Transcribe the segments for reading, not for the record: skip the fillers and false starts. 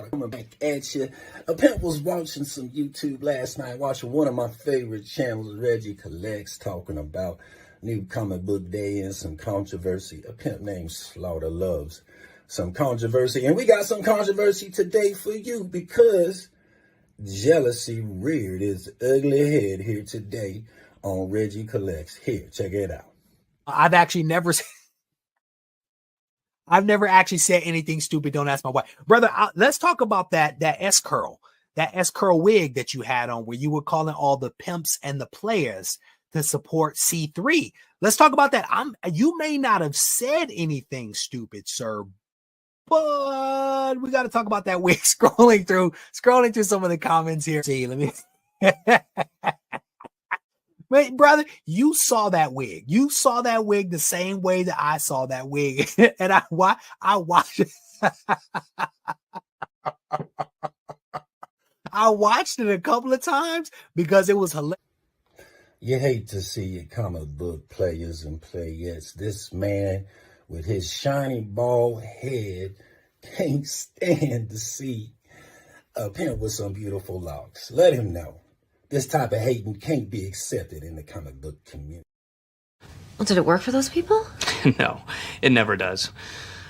Coming back at you. A pimp was watching some YouTube last night, watching one of my favorite channels, Reggie Collects, talking about new comic book day and some controversy. A pimp named Slaughter loves some controversy, and we got some controversy today for you because jealousy reared its ugly head here today on Reggie Collects. Here, check it out. I've never actually said anything stupid. Don't ask my wife, brother. Let's talk about that S curl wig that you had on, where you were calling all the pimps and the players to support C3. Let's talk about that. You may not have said anything stupid, sir, but we got to talk about that wig. Scrolling through some of the comments here. See, let me. Wait, brother, you saw that wig. You saw that wig the same way that I saw that wig. And I watched it. I watched it a couple of times because it was hilarious. You hate to see your comic book players and playettes. This man with his shiny bald head can't stand to see a pimp with some beautiful locks. Let him know. This type of hating can't be accepted in the comic book community. Well, did it work for those people? No, it never does.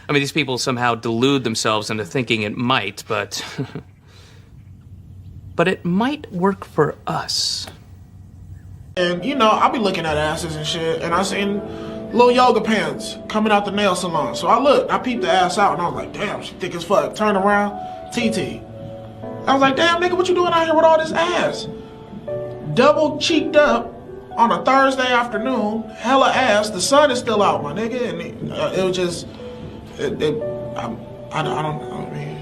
I mean, these people somehow delude themselves into thinking it might, but... but it might work for us. And, you know, I'll be looking at asses and shit, and I seen little yoga pants coming out the nail salon. So I peeped the ass out, and I was like, damn, she thick as fuck. Turn around, TT. I was like, damn, nigga, what you doing out here with all this ass? Double cheeked up on a Thursday afternoon, hella ass. The sun is still out, my nigga, and it was just, I don't know. I mean,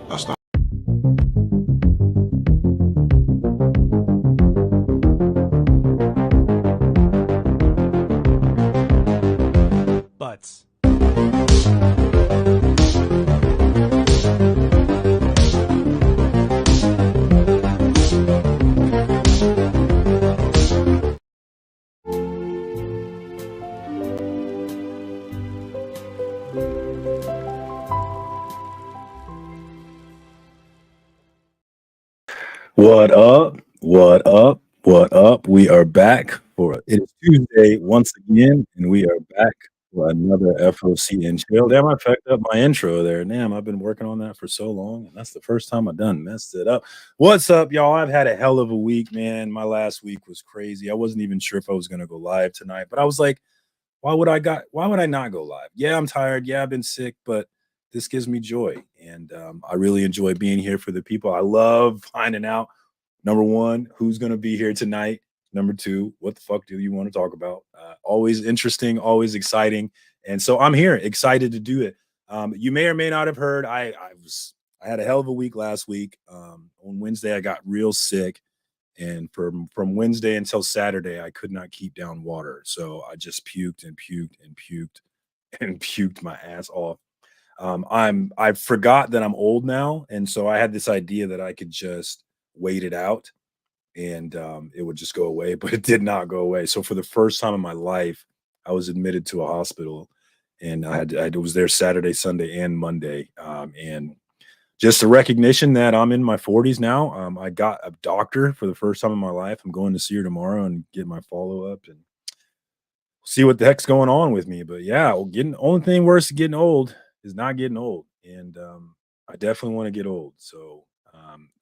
that's not. Butts. What up? What up? What up? We are back for it is Tuesday once again, and we are back for another FOC and chill. Damn, I fucked up my intro there. Damn, I've been working on that for so long, and that's the first time I've done messed it up. What's up, y'all? I've had a hell of a week, man. My last week was crazy. I wasn't even sure if I was gonna go live tonight, but I was like, why would I not go live? Yeah, I'm tired. Yeah, I've been sick, but this gives me joy, and I really enjoy being here for the people. I love finding out, number one, who's going to be here tonight. Number two, what the fuck do you want to talk about? Always interesting, always exciting, and so I'm here, excited to do it. You may or may not have heard, I had a hell of a week last week. On Wednesday, I got real sick, and from Wednesday until Saturday, I could not keep down water, so I just puked and puked and puked and puked my ass off. I forgot that I'm old now, and so I had this idea that I could just wait it out and it would just go away, but it did not go away. So for the first time in my life, I was admitted to a hospital, and I was there Saturday, Sunday, and Monday, and just a recognition that I'm in my 40s now. I got a doctor for the first time in my life. I'm going to see her tomorrow and get my follow-up and see what the heck's going on with me. But yeah, only thing worse than getting old is not getting old, and I definitely want to get old. So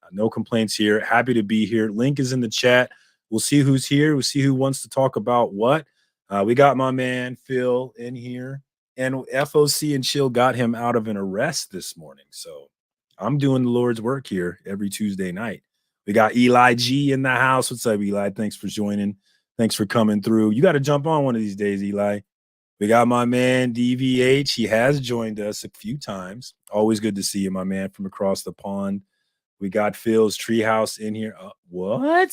no complaints here. Happy to be here. Link is in the chat. We'll see who's here. We'll see who wants to talk about what. We got my man Phil in here, and FOC and Chill got him out of an arrest this morning. So I'm doing the Lord's work here every Tuesday night. We got Eli G in the house. What's up, Eli? Thanks for joining. Thanks for coming through. You got to jump on one of these days, Eli. We got my man DVH. He has joined us a few times. Always good to see you, my man, from across the pond. We got Phil's Treehouse in here. What?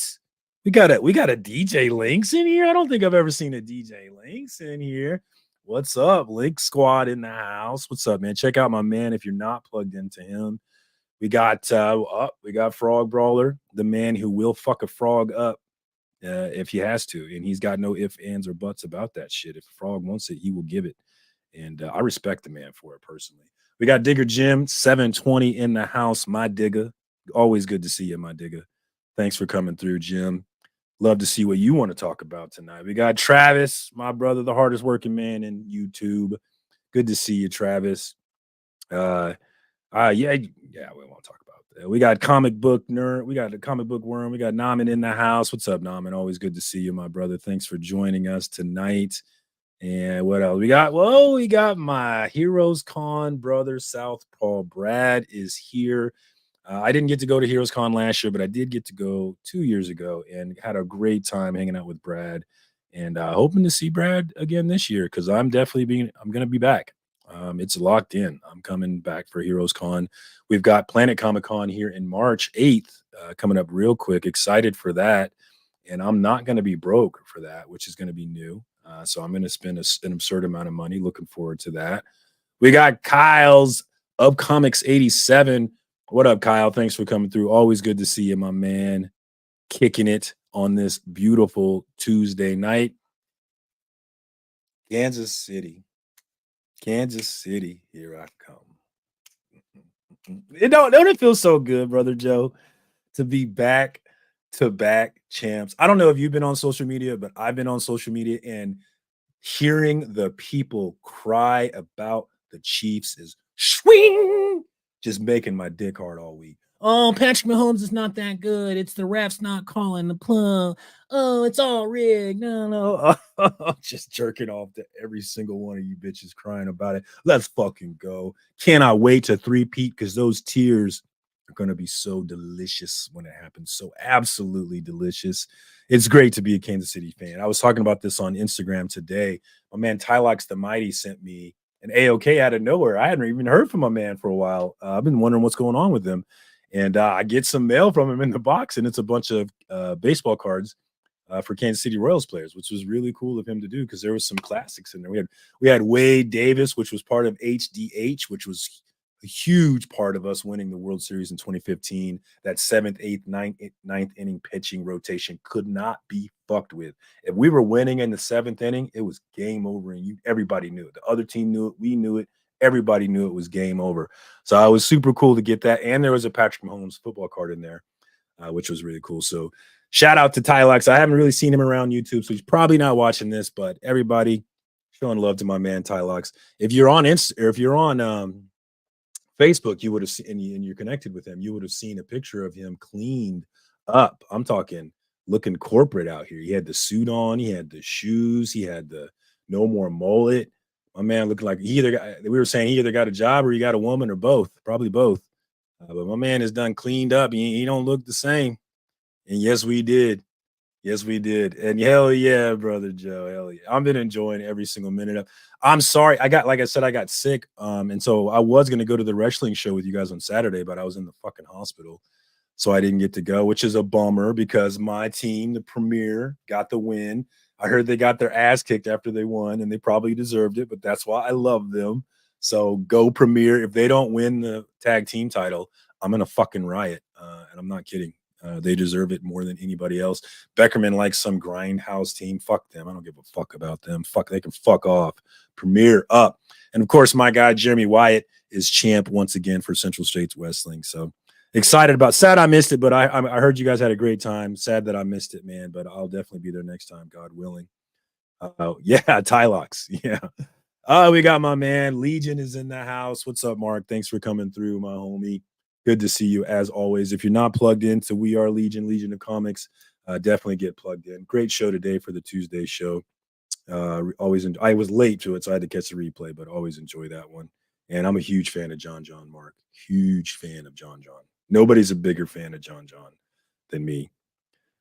We got a DJ Links in here. I don't think I've ever seen a DJ Links in here. What's up? Link Squad in the house. What's up, man? Check out my man if you're not plugged into him. We got Frog Brawler, the man who will fuck a frog up if he has to, and he's got no ifs, ands, or buts about that shit. If a frog wants it, he will give it. And I respect the man for it personally. We got Digger Jim, 720 in the house. My digger. Always good to see you, my digger. Thanks for coming through, Jim. Love to see what you want to talk about tonight. We got Travis, my brother, the hardest working man in YouTube. Good to see you, Travis. Yeah, we won't talk about that. We got comic book nerd. We got the comic book worm. We got Naman in the house. What's up, Naman? Always good to see you, my brother. Thanks for joining us tonight. And what else we got? Well, we got my Heroes Con brother, Southpaw Brad is here. I didn't get to go to Heroes Con last year, but I did get to go 2 years ago and had a great time hanging out with Brad. And hoping to see Brad again this year because I'm going to be back. It's locked in. I'm coming back for Heroes Con. We've got Planet Comic Con here in March 8th coming up real quick. Excited for that. And I'm not going to be broke for that, which is going to be new. So I'm going to spend an absurd amount of money. Looking forward to that. We got Kyle's of Comics 87. What up, Kyle? Thanks for coming through. Always good to see you, my man. Kicking it on this beautiful Tuesday night. Kansas City, here I come. Don't it feel so good, brother Joe, to be back to back champs? I don't know if you've been on social media, but I've been on social media and hearing the people cry about the Chiefs is swing, just making my dick hard all week. Oh, Patrick Mahomes is not that good. It's the refs not calling the play. Oh, it's all rigged. No. Just jerking off to every single one of you bitches crying about it. Let's fucking go. Cannot wait to three-peat because those tears are going to be so delicious when it happens. So absolutely delicious. It's great to be a Kansas City fan. I was talking about this on Instagram today. My man Tylox the Mighty sent me an AOK out of nowhere. I hadn't even heard from my man for a while. I've been wondering what's going on with him. And I get some mail from him in the box, and it's a bunch of baseball cards for Kansas City Royals players, which was really cool of him to do because there was some classics in there. We had Wade Davis, which was part of HDH, which was a huge part of us winning the World Series in 2015. That 7th, 8th, 9th inning pitching rotation could not be fucked with. If we were winning in the 7th inning, it was game over, and everybody knew it. The other team knew it. We knew it. Everybody knew it was game over. So I was super cool to get that. And there was a Patrick Mahomes football card in there, which was really cool. So shout out to Tylox. I haven't really seen him around YouTube, so he's probably not watching this, but everybody showing love to my man Tylox. If you're on Facebook, you would have seen, and you're connected with him, you would have seen a picture of him cleaned up. I'm talking looking corporate out here. He had the suit on, he had the shoes, he had the no more mullet. My man looking like we were saying he either got a job or he got a woman or both, probably both. But my man is done cleaned up. He don't look the same. And yes, we did. And hell yeah, brother Joe. Hell yeah. I've been enjoying every single minute of. I'm sorry. I got sick. And so I was going to go to the wrestling show with you guys on Saturday, but I was in the fucking hospital. So I didn't get to go, which is a bummer because my team, the Premier, got the win. I heard they got their ass kicked after they won, and they probably deserved it, but that's why I love them. So go Premier. If they don't win the tag team title, I'm going to fucking riot. And I'm not kidding. They deserve it more than anybody else. Beckerman likes some grindhouse team. Fuck them. I don't give a fuck about them. They can fuck off. Premier up. And of course, my guy, Jeremy Wyatt, is champ once again for Central States Wrestling. So excited about. Sad I missed it, but I heard you guys had a great time. Sad that I missed it, man. But I'll definitely be there next time, God willing. Yeah, Tylox. Yeah. We got my man Legion is in the house. What's up, Mark? Thanks for coming through, my homie. Good to see you as always. If you're not plugged into We Are Legion of Comics, definitely get plugged in. Great show today for the Tuesday show. I was late to it, so I had to catch the replay, but always enjoy that one. And I'm a huge fan of John Mark. Huge fan of John. Nobody's a bigger fan of John than me.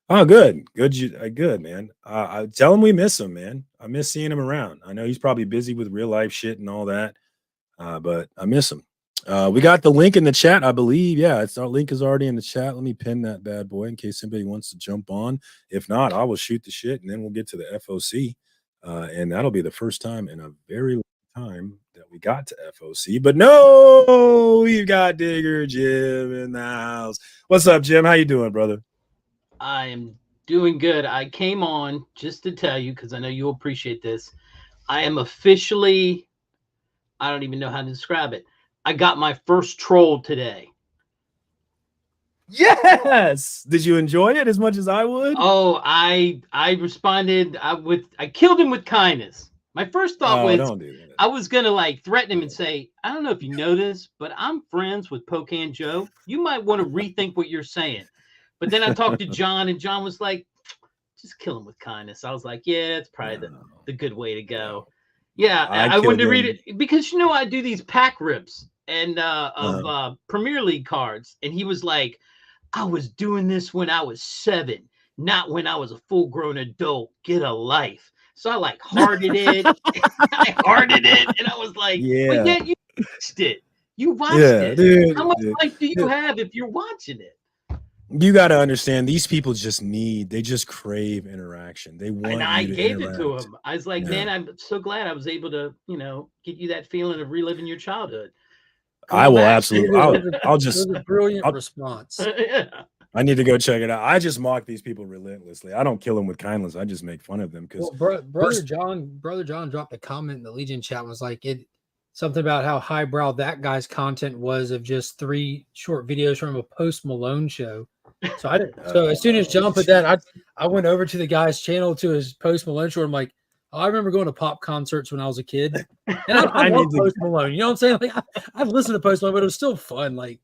Oh, good, man. I tell him we miss him, man. I miss seeing him around. I know he's probably busy with real life shit and all that, but I miss him. We got the link in the chat, I believe. Yeah, our link is already in the chat. Let me pin that bad boy in case somebody wants to jump on. If not, I will shoot the shit, and then we'll get to the FOC, and that'll be the first time in a very long time that we got to FOC. But no, we've got Digger Jim in the house. What's up, Jim? How you doing, brother? I am doing good. I came on just to tell you, because I know you'll appreciate this. I am officially I don't even know how to describe it. I got my first troll today. Yes. Did you enjoy it as much as I would? Oh, I responded I killed him with kindness. My first thought was don't do that. I was gonna like threaten him and say, I don't know if you know this, but I'm friends with Pocan Joe. You might want to rethink what you're saying. But then I talked to John, and John was like, just kill him with kindness. I was like, yeah, it's probably the good way to go. Yeah, I wanted to read it because I do these pack rips and of Premier League cards, and he was like, I was doing this when I was 7, not when I was a full-grown adult. Get a life. So I like hearted it. I hearted it, and I was like, but yet you watched it. You watched it. Dude, how much life do you have if you're watching it? You got to understand, these people they just crave interaction. They want. And I gave it to him. I was like, man, I'm so glad I was able to, give you that feeling of reliving your childhood. I will absolutely. I'll just. It was a brilliant response. Yeah. I need to go check it out. I just mock these people relentlessly. I don't kill them with kindness. I just make fun of them because brother John dropped a comment in the Legion chat and was like something about how highbrow that guy's content was of just 3 short videos from a Post Malone show. So I didn't. So as soon as John put that, I went over to the guy's channel to his Post Malone show. I'm like, oh, I remember going to pop concerts when I was a kid, and I love Post Malone. You know what I'm saying? Like I've listened to Post Malone, but it was still fun. Like.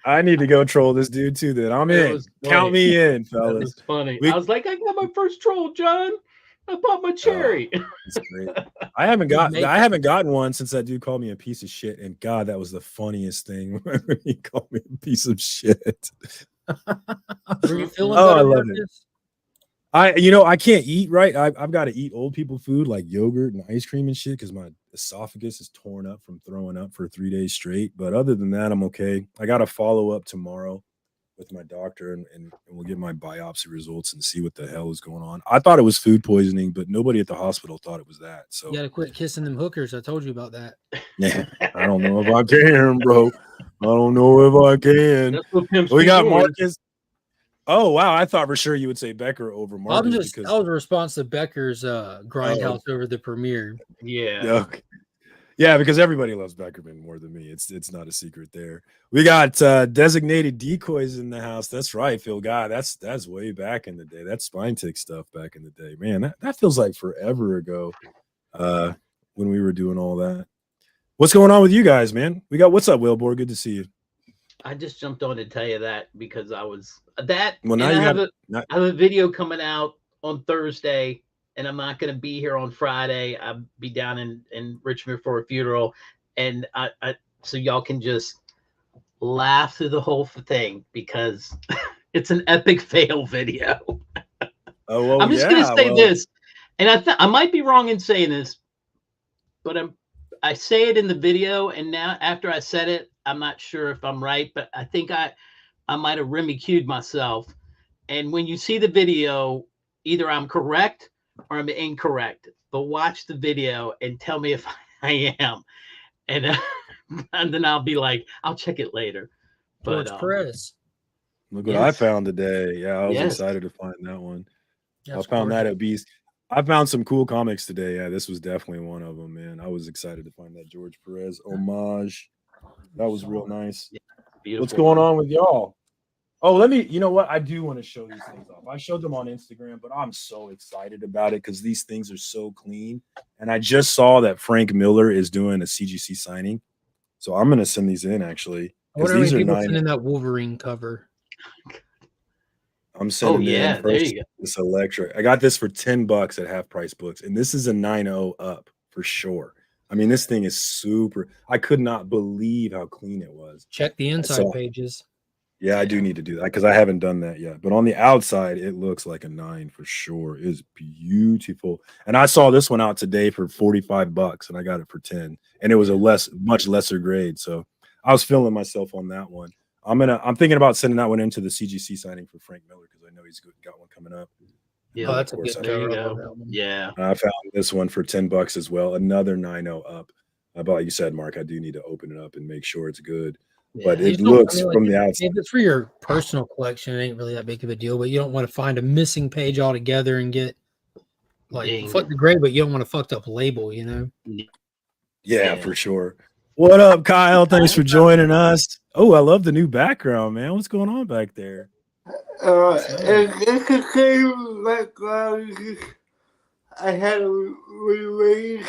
I need to go troll this dude too. Then I'm in. Count me in, fellas. It was funny. I was like, I got my first troll, John. I bought my cherry. That's great. I haven't gotten one since that dude called me a piece of shit. And God, that was the funniest thing. He called me a piece of shit. Were you feeling I love it. I can't eat right. I've got to eat old people food like yogurt and ice cream and shit because my esophagus is torn up from throwing up for 3 days straight. But other than that, I'm okay. I got to follow up tomorrow with my doctor and we'll get my biopsy results and see what the hell is going on. I thought it was food poisoning, but nobody at the hospital thought it was that. So you got to quit kissing them hookers. I told you about that. Yeah, I don't know if I can, bro. I don't know if I can. We got Marcus. Oh, wow. I thought for sure you would say Becker over Marcus. That was a response to Becker's grindhouse over the premiere. Yeah. Okay. Yeah, because everybody loves Beckerman more than me. It's not a secret there. We got designated decoys in the house. That's right, Phil Guy. That's way back in the day. That's Spine Tick stuff back in the day. Man, that feels like forever ago when we were doing all that. What's going on with you guys, man? What's up, Wilbur? Good to see you. I just jumped on to tell you that because I was that. Well, now I have a video coming out on Thursday, and I'm not going to be here on Friday. I'll be down in Richmond for a funeral, and so y'all can just laugh through the whole thing because it's an epic fail video. Oh, well, I'm just going to say this, and I might be wrong in saying this, but I say it in the video, and now after I said it, I'm not sure if I'm right, but I think I might have Remy Q'd myself. And when you see the video, either I'm correct or I'm incorrect. But watch the video and tell me if I am, and then I'll be like, I'll check it later. But Perez. Look what I found today. Yeah, I was excited to find that one. I found that at Beast. I found some cool comics today. Yeah, this was definitely one of them, man. I was excited to find that George Perez homage. That was real nice. Yeah, what's going on with y'all? Oh, you know what? I do want to show these things off. I showed them on Instagram, but I'm so excited about it because these things are so clean. And I just saw that Frank Miller is doing a CGC signing. So I'm going to send these in, actually. I wonder how many people send in that Wolverine cover. I'm sending in first this electric. I got this for $10 at Half Price Books, and this is a 9.0 up for sure. I mean, this thing is super. I could not believe how clean it was. Check the inside pages. Yeah, I do need to do that because I haven't done that yet. But on the outside, it looks like a 9 for sure. It's beautiful. And I saw this one out today for $45, and I got it for 10. And it was a much lesser grade. So I was feeling myself on that one. I'm thinking about sending that one into the CGC signing for Frank Miller because I know he's got one coming up. Yeah, that's a good cover. Yeah. I found this one for $10 as well. Another 9.0 up. Like you said, Mark, I do need to open it up and make sure it's good. Yeah. But it looks from the outside. If it's for your personal collection, it ain't really that big of a deal. But you don't want to find a missing page altogether and get fuck the grade, but you don't want a fucked up label, you know? Yeah, for sure. What up, Kyle? Thanks for joining us. Oh, I love the new background, man. What's going on back there? It's the same background. I had a re-release.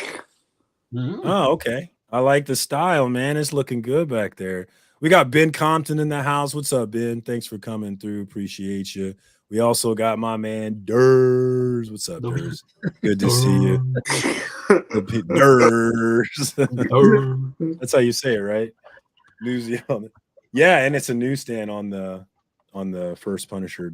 Oh, okay. I like the style, man. It's looking good back there. We got Ben Compton in the house. What's up, Ben? Thanks for coming through. Appreciate you. We also got my man Durs. What's up, Durs? Good to see you. Durs. That's how you say it, right? Yeah, and it's a newsstand on the first Punisher,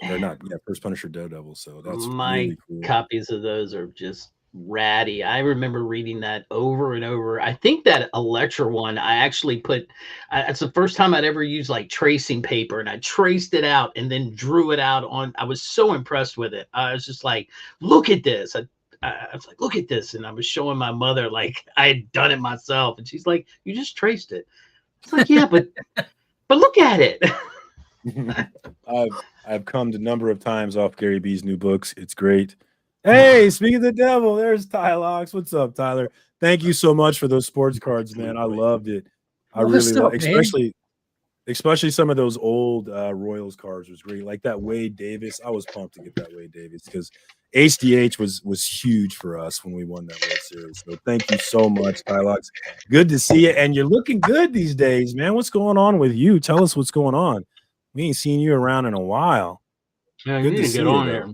or not? Yeah, first Punisher Daredevil. So that's my really cool. copies of those are just ratty. I remember reading that over and over. I think that Electra one, I actually put. It's the first time I'd ever used like tracing paper, and I traced it out and then drew it out on. I was so impressed with it. I was just like, "Look at this!" I was like, "Look at this!" And I was showing my mother like I had done it myself, and she's like, "You just traced it." It's like, "Yeah, but look at it." I've come a number of times off Gary B's new books. It's great. Hey, speaking of the devil, there's Tylox. What's up, Tyler? Thank you so much for those sports cards, man. I loved it. I really love, especially some of those old Royals cards was great. Like that Wade Davis. I was pumped to get that Wade Davis because HDH was huge for us when we won that World Series. So thank you so much, Tylox. Good to see you. And you're looking good these days, man. What's going on with you? Tell us what's going on. We ain't seen you around in a while. Yeah, you need to get on there.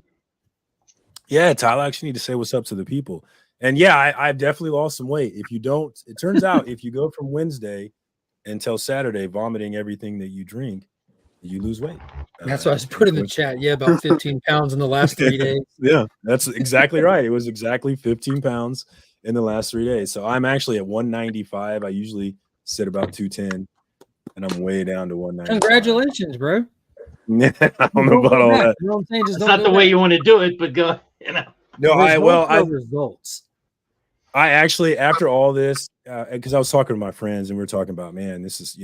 Yeah, Tyler, I actually need to say what's up to the people. And yeah, I've definitely lost some weight. If you don't, it turns out if you go from Wednesday until Saturday vomiting everything that you drink, you lose weight. That's what I was putting in the chat. Yeah, about 15 pounds in the last 3 days. Yeah, that's exactly right. It was exactly 15 pounds in the last 3 days. So I'm actually at 195. I usually sit about 210, and I'm way down to 195. Congratulations, bro. Yeah, I don't know about all that. You know what I'm saying? It's not the way you want to do it, but go. No, results. I actually, after all this, because I was talking to my friends and we were talking about, man, this is,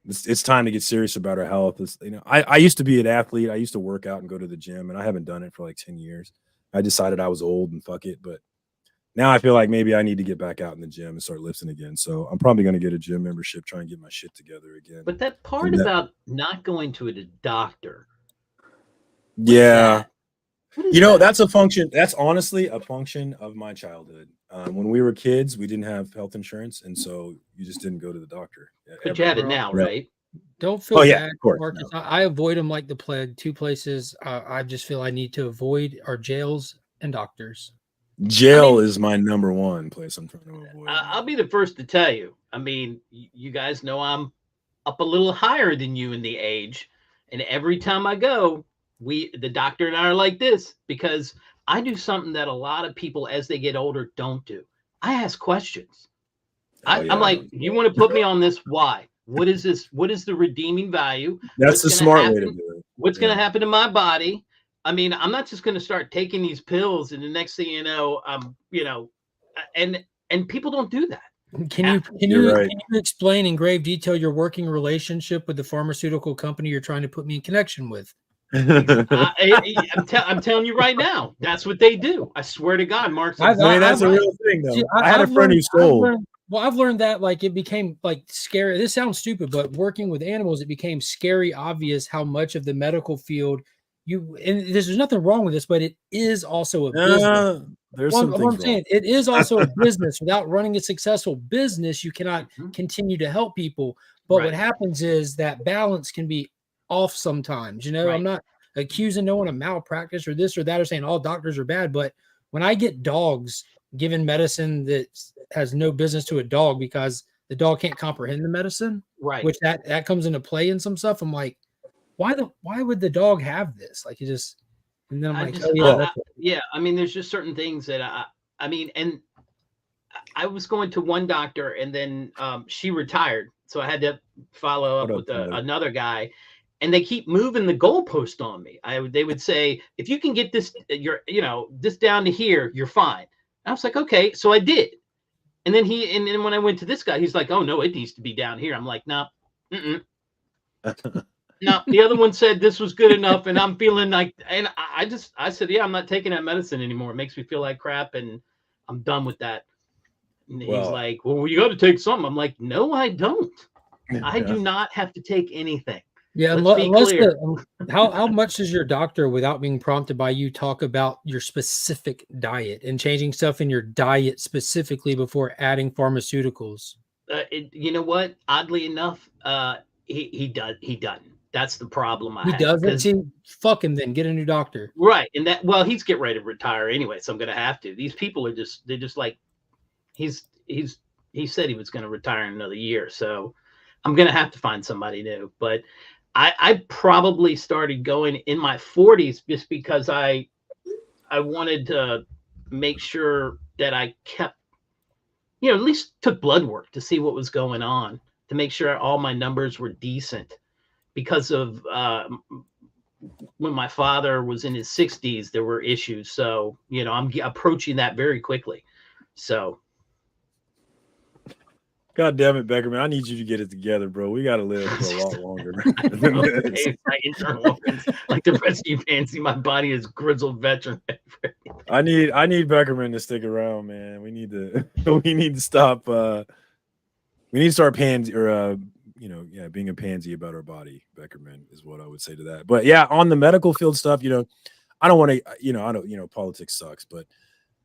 it's time to get serious about our health. It's, I used to be an athlete. I used to work out and go to the gym, and I haven't done it for like 10 years. I decided I was old and fuck it. But now I feel like maybe I need to get back out in the gym and start lifting again. So I'm probably going to get a gym membership, try and get my shit together again. But that part about not going to a doctor. Yeah. That's a function. That's honestly a function of my childhood. When we were kids, we didn't have health insurance, and so you just didn't go to the doctor. But you have it now, right? Don't feel bad, of course, Marcus. no. I avoid them like the plague. Two places I just feel I need to avoid are jails and doctors. Jail is my number one place I'm trying to avoid. I'll be the first to tell you. I mean, you guys know I'm up a little higher than you in the age, and every time I go, the doctor and I are like this because I do something that a lot of people as they get older don't do. I ask questions. I'm like, you want to put me on this? Why? What is this? What is the redeeming value? That's the smart way to do it. What's going to happen to my body? I mean, I'm not just going to start taking these pills, and the next thing you know, and people don't do that. Can you explain in grave detail your working relationship with the pharmaceutical company you're trying to put me in connection with? I'm telling you right now, that's what they do. I swear to God, Mark. That's a real thing, though. I had a friend who sold. I've learned that like it became like scary. This sounds stupid, but working with animals, it became scary obvious how much of the medical field there's nothing wrong with this, but it is also a business. There's some things I'm saying it is also a business. Without running a successful business, you cannot continue to help people. But what happens is that balance can be off sometimes. I'm not accusing no one of malpractice or this or that or saying all doctors are bad. But when I get dogs given medicine that has no business to a dog because the dog can't comprehend the medicine, right? Which that comes into play in some stuff. I'm like, why would the dog have this? Like, and then I'm like, I mean, there's just certain things that I mean, and I was going to one doctor and then she retired. So I had to follow up with another guy, and they keep moving the goalpost on me. They would say, if you can get this, this down to here, you're fine. I was like, okay. So I did. And then when I went to this guy, he's like, oh no, it needs to be down here. I'm like, no, no, the other one said this was good enough, and I'm feeling like, and I said, yeah, I'm not taking that medicine anymore. It makes me feel like crap, and I'm done with that. And he's Well- like, well, you got to take something. I'm like, no, I don't. I do not have to take anything. Yeah, Let's be unless clear. how much does your doctor, without being prompted by you, talk about your specific diet and changing stuff in your diet specifically before adding pharmaceuticals? You know what? Oddly enough, he doesn't. That's the problem I He have. doesn't. 'Cause- See, fuck him then. Get a new doctor. Right, and that he's getting ready to retire anyway, so I'm gonna have to. These people are they're just like he said he was gonna retire in another year, so I'm gonna have to find somebody new. But I probably started going in my 40s just because I wanted to make sure that I kept, at least took blood work to see what was going on, to make sure all my numbers were decent. Because of when my father was in his 60s, there were issues. So, I'm approaching that very quickly. So, God damn it, Beckerman. I need you to get it together, bro. We got to live for a lot longer. my internal organs, like the rest of you fancy, my body is grizzled veteran. I need Beckerman to stick around, man. We need to stop. We need to start pansy or being a pansy about our body. Beckerman is what I would say to that. But yeah, on the medical field stuff, I don't want to, politics sucks, but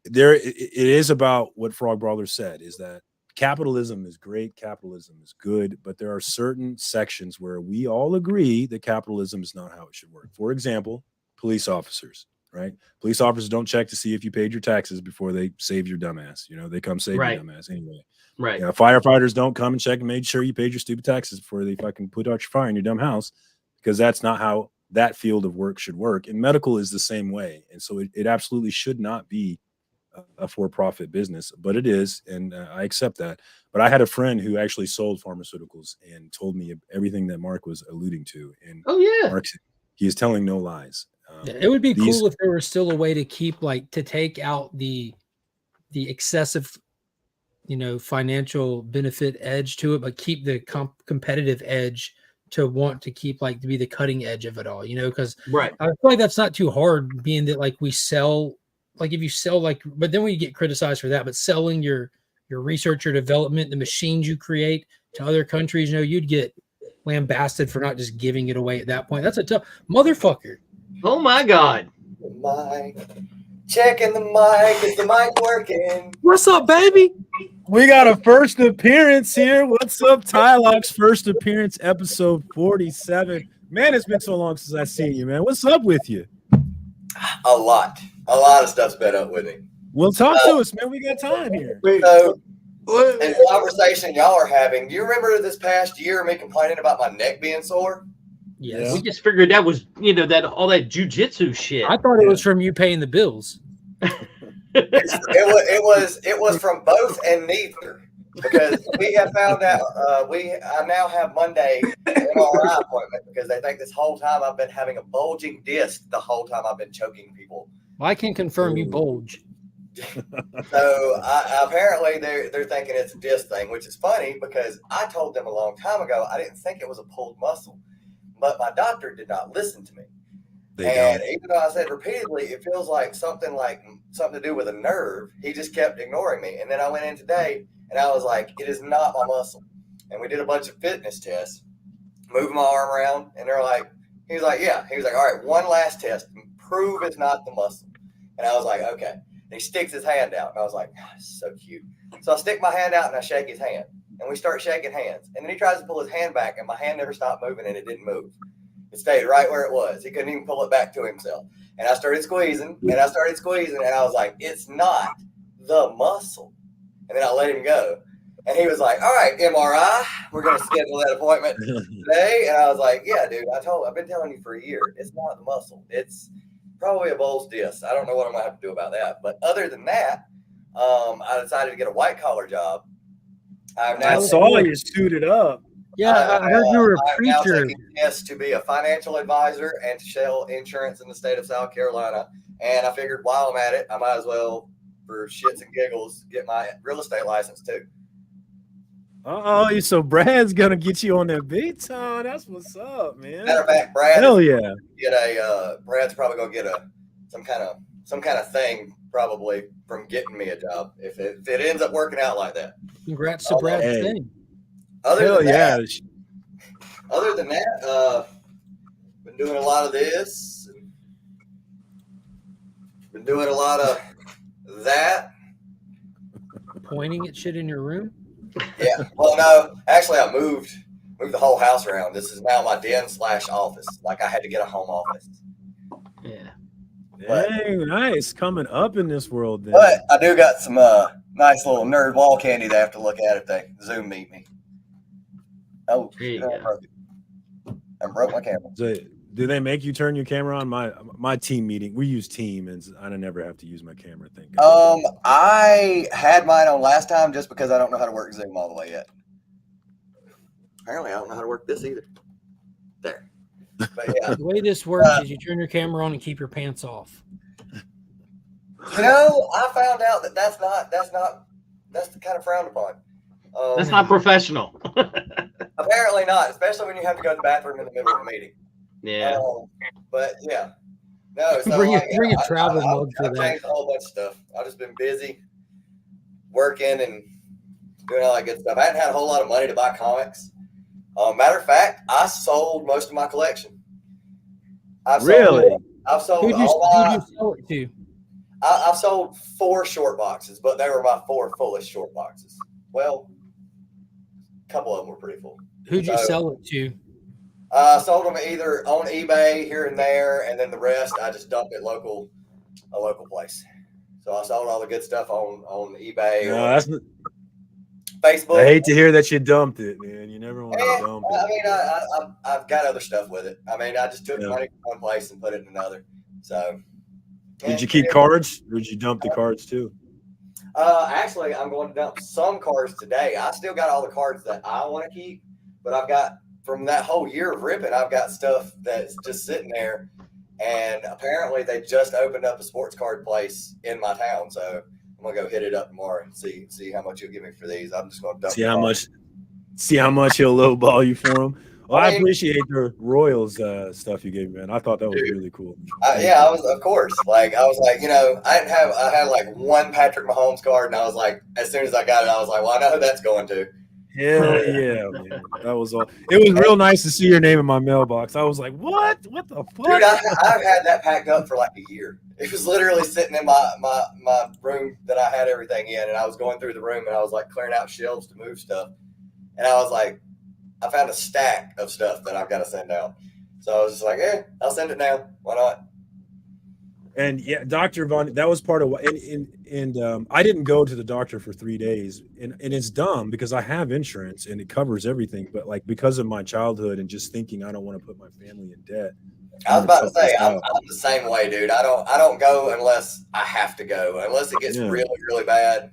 it is about what Frog Brawler said, is that capitalism is great, capitalism is good, but there are certain sections where we all agree that capitalism is not how it should work. For example, police officers, right? Police officers don't check to see if you paid your taxes before they save your dumbass. They come save your dumbass anyway. Right. Firefighters don't come and check and make sure you paid your stupid taxes before they fucking put out your fire in your dumb house, because that's not how that field of work should work. And medical is the same way. And so it absolutely should not be a for-profit business, but it is, and I accept that. But I had a friend who actually sold pharmaceuticals and told me everything that Mark was alluding to. And he is telling no lies. It would be cool if there was still a way to keep, to take out the excessive, financial benefit edge to it, but keep the competitive edge to want to keep to be the cutting edge of it all, because I feel like that's not too hard, being that we sell. If you sell but then we get criticized for that, but selling your research or development, the machines you create to other countries, you'd get lambasted for not just giving it away at that point. That's a tough motherfucker. Oh my God. Mic. Checking the mic. Is the mic working? What's up, baby? We got a first appearance here. What's up, Tylock's first appearance, episode 47. Man, it's been so long since I've seen you, man. What's up with you? A lot of stuff's been up with me. Well, talk to us, man. We got time here. So, in the conversation y'all are having, do you remember this past year me complaining about my neck being sore? Yes. We just figured that was, that all that jujitsu shit. I thought it was from you paying the bills. It was from both and neither, because we have found out I now have Monday MRI appointment because they think this whole time I've been having a bulging disc the whole time I've been choking people. Well, I can confirm you bulge. So apparently they're thinking it's a disc thing, which is funny because I told them a long time ago I didn't think it was a pulled muscle, but my doctor did not listen to me. Even though I said repeatedly, it feels like something to do with a nerve, he just kept ignoring me. And then I went in today and I was like, it is not my muscle. And we did a bunch of fitness tests, moving my arm around, and he was like, yeah. He was like, all right, one last test, prove it's not the muscle. And I was like, okay. And he sticks his hand out, and I was like, oh, it's so cute. So I stick my hand out and I shake his hand, and we start shaking hands. And then he tries to pull his hand back, and my hand never stopped moving, and it didn't move. It stayed right where it was. He couldn't even pull it back to himself. And I started squeezing, and I was like, it's not the muscle. And then I let him go. And he was like, all right, MRI, we're going to schedule that appointment today. And I was like, yeah, dude, I've been telling you for a year, it's not the muscle. It's probably a Bowles disc. I don't know what I'm going to have to do about that. But other than that, I decided to get a white collar job. I saw you suited up. Yeah, I heard you were a preacher. Yes, to be a financial advisor and to sell insurance in the state of South Carolina. And I figured while I'm at it, I might as well, for shits and giggles, get my real estate license too. Oh, so Brad's gonna get you on that beat. Oh, that's what's up, man. Matter of fact, Brad. Hell yeah. Brad's probably gonna get some kind of some kind of thing probably from getting me a job if it ends up working out like that. Congrats to Brad Sting. Other than that, been doing a lot of this. Been doing a lot of that. Pointing at shit in your room? Yeah. Well, no. Actually, I moved the whole house around. This is now my den/office. Like I had to get a home office. Yeah. Dang, nice coming up in this world. Then. But I do got some nice little nerd wall candy they have to look at if they Zoom meet me. Oh, I broke my camera. So, do they make you turn your camera on? My team meeting, we use Team, and I never have to use my camera. Thank God. I had mine on last time just because I don't know how to work Zoom all the way yet. Apparently, I don't know how to work this either. There. But yeah. The way this works is you turn your camera on and keep your pants off. You know, I found out that's kind of frowned upon. That's not professional. Apparently not, especially when you have to go to the bathroom in the middle of a meeting. Yeah. But yeah. No, so bring a travel mug for I've that. changed a whole bunch of stuff. I've just been busy working and doing all that good stuff. I hadn't had a whole lot of money to buy comics. Matter of fact, I sold most of my collection. I've sold Who'd you sell it to? I've sold 4 short boxes, but they were my 4 fullest short boxes. Well, a couple of them were pretty full. Who'd you sell it to? I sold them either on eBay here and there, and then the rest I just dumped at a local place. So I sold all the good stuff on eBay or Facebook. I hate to hear that you dumped it, man. You never want to dump it. I mean, I've got other stuff with it. I mean, I just took money from one place and put it in another. So, did you keep cards, or did you dump the cards too? Actually, I'm going to dump some cards today. I still got all the cards that I want to keep, but I've got from that whole year of ripping, I've got stuff that's just sitting there. And apparently, they just opened up a sports card place in my town. So I'm gonna go hit it up tomorrow and see how much you'll give me for these. I'm just gonna dump see how much he'll lowball you for them. Well, I appreciate the Royals stuff you gave me, man. I thought that was really cool. Yeah, I was, of course. Like I was like, I had like one Patrick Mahomes card, and I was like, as soon as I got it, I was like, well, I know who that's going to. Hell yeah, man. That was all. It was real nice to see your name in my mailbox. I was like, what the fuck? Dude, I've had that packed up for like a year. It was literally sitting in my room that I had everything in, and I was going through the room, and I was like clearing out shelves to move stuff. And I was like, I found a stack of stuff that I've got to send out. So I was just like, I'll send it now. Why not? And yeah, Dr. Von, that was part of what, and I didn't go to the doctor for 3 days, and it's dumb because I have insurance and it covers everything, but like because of my childhood and just thinking I don't want to put my family in debt. I was about to say I'm the same way, dude. I don't go unless I have to go, unless it gets really, really bad.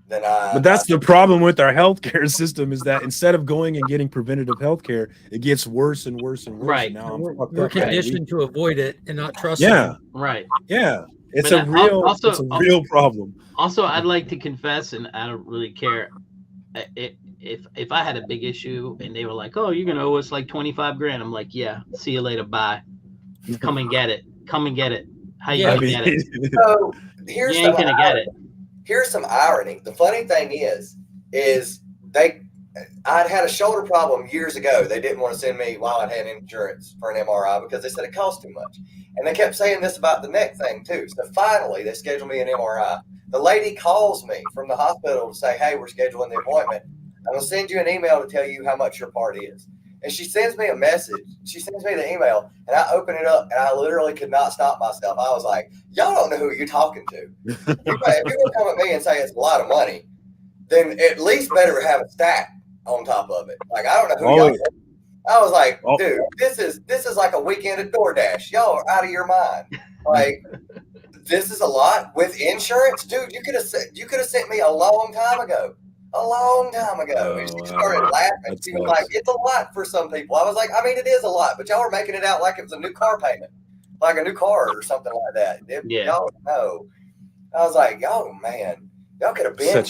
Then but that's the problem with our healthcare system is that instead of going and getting preventative healthcare, it gets worse and worse and worse. Right. And now we're conditioned to avoid it and not trust it. Right. Yeah. It's a real problem. Also, I'd like to confess, and I don't really care if I had a big issue and they were like, "Oh, you're gonna owe us like $25,000," I'm like, "Yeah, see you later, bye. Come and get it. Come and get it. How you gonna get it? So You ain't gonna get it." Here's some irony. The funny thing is I'd had a shoulder problem years ago. They didn't want to send me while I had insurance for an MRI because they said it cost too much. And they kept saying this about the neck thing too. So finally they scheduled me an MRI. The lady calls me from the hospital to say, "Hey, we're scheduling the appointment. I'm going to send you an email to tell you how much your part is." And she sends me a message. She sends me the email, and I open it up, and I literally could not stop myself. I was like, y'all don't know who you're talking to. If you're going to come at me and say it's a lot of money, then at least better have a stack on top of it. Like, I don't know who y'all are. I was like, dude, this is like a weekend at DoorDash. Y'all are out of your mind. Like, this is a lot with insurance? Dude, you could have sent me a long time ago. And she started laughing. She was like, it's a lot for some people. I was like, I mean, it is a lot, but y'all were making it out like it was a new car payment, like a new car or something like that. Y'all know. I was like, man, y'all could have been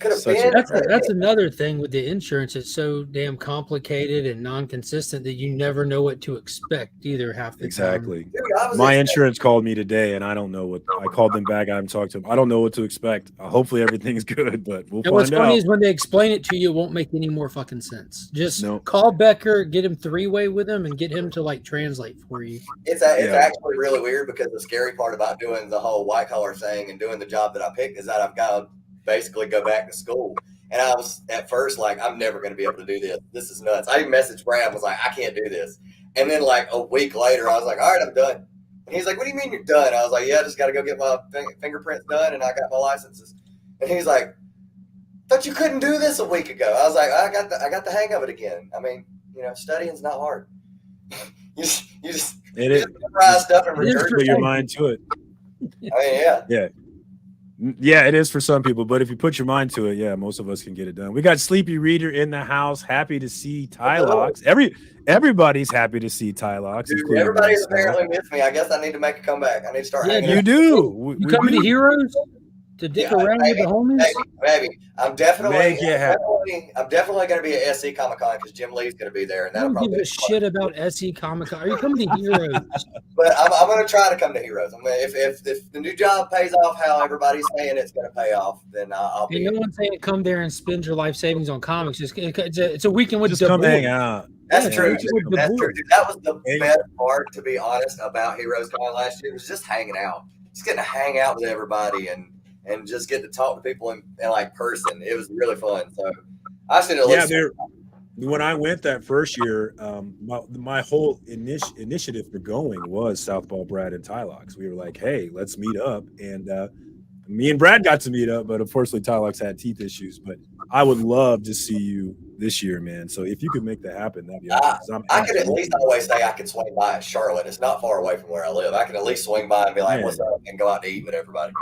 Could have Such been. That's another thing with the insurance. It's so damn complicated and non-consistent that you never know what to expect either half the Exactly. time. Dude, I was My expecting- insurance called me today, and I don't know what. I called them back. I haven't talked to them. I don't know what to expect. Hopefully everything's good, but we'll And what's find funny out. is when they explain it to you, it won't make any more fucking sense. Just No. call Becker, get him three-way with him, and get him to like translate for you. It's Yeah. actually really weird because the scary part about doing the whole white collar thing and doing the job that I picked is that I've got to basically go back to school. And I was at first like, I'm never going to be able to do this. This is nuts. I even messaged Brad and was like, I can't do this. And then like a week later, I was like, all right, I'm done. And he's like, what do you mean you're done? I was like, yeah, I just got to go get my fingerprints done and I got my licenses. And he's like, thought you couldn't do this a week ago. I was like, I got the hang of it again. I mean, studying's not hard. you just memorize stuff and put your mind to it. I mean, yeah. Yeah, it is for some people, but if you put your mind to it, yeah, most of us can get it done. We got Sleepy Reader in the house. Happy to see Tylox. Everybody's happy to see Tylox. Dude, everybody's apparently missed me. I guess I need to make a comeback. I need to start hanging out. You do. You coming to Heroes to dick around with the homies? Maybe. I'm definitely Make it happen. I'm definitely going to be at SC Comic Con because Jim Lee's going to be there, and I that'll don't probably give a shit about SE Comic Con. Are you coming to Heroes? But I'm going to try to come to Heroes. I mean, if the new job pays off how everybody's saying it's going to pay off, then I'll be. And no one's saying come there and spend your life savings on comics. It's a weekend with just come hang out. That's true. That's true. Dude, that was the best part, to be honest, about Heroes Con last year. It was just hanging out, just getting to hang out with everybody and just get to talk to people in like person. It was really fun. So I should at least. When I went that first year, my whole initiative for going was Southpaw Brad and Tylox. We were like, hey, let's meet up. And me and Brad got to meet up, but unfortunately Tylox had teeth issues. But I would love to see you this year, man. So if you could make that happen, that'd be awesome. I could at least always say I could swing by Charlotte. It's not far away from where I live. I can at least swing by and be like, what's up? And go out to eat with everybody.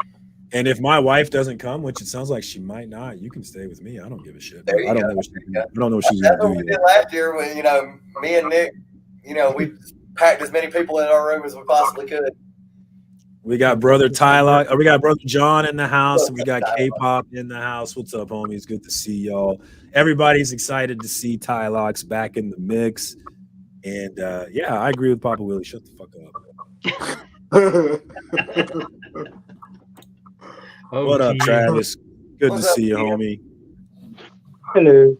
And if my wife doesn't come, which it sounds like she might not, you can stay with me. I don't give a shit. I don't know what she's going to do. We did last year when me and Nick, we packed as many people in our room as we possibly could. We got brother Tyler, we got brother John in the house, and we got K-pop in the house. What's up, homies? Good to see y'all. Everybody's excited to see Tylox back in the mix. And yeah, I agree with Papa Willie. Shut the fuck up. What up, Travis? Good to see you, homie. Hello.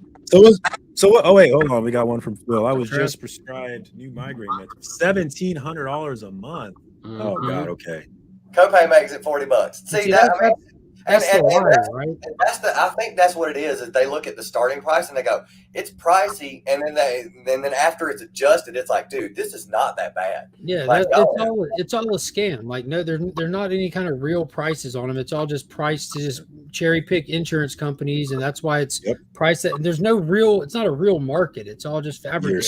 So what? Oh wait, hold on. We got one from Phil. I was just prescribed new migraine medicine. $1,700 a month. Oh God. Okay. Copay makes it $40. See that? That's I think that's what it is they look at the starting price and they go, it's pricey, and then after it's adjusted, it's like, dude, this is not that bad. Yeah, like, it's all a scam. Like, no, they're not any kind of real prices on them. It's all just priced to just cherry pick insurance companies, and that's why it's priced that. There's no real. It's not a real market. It's all just fabricated.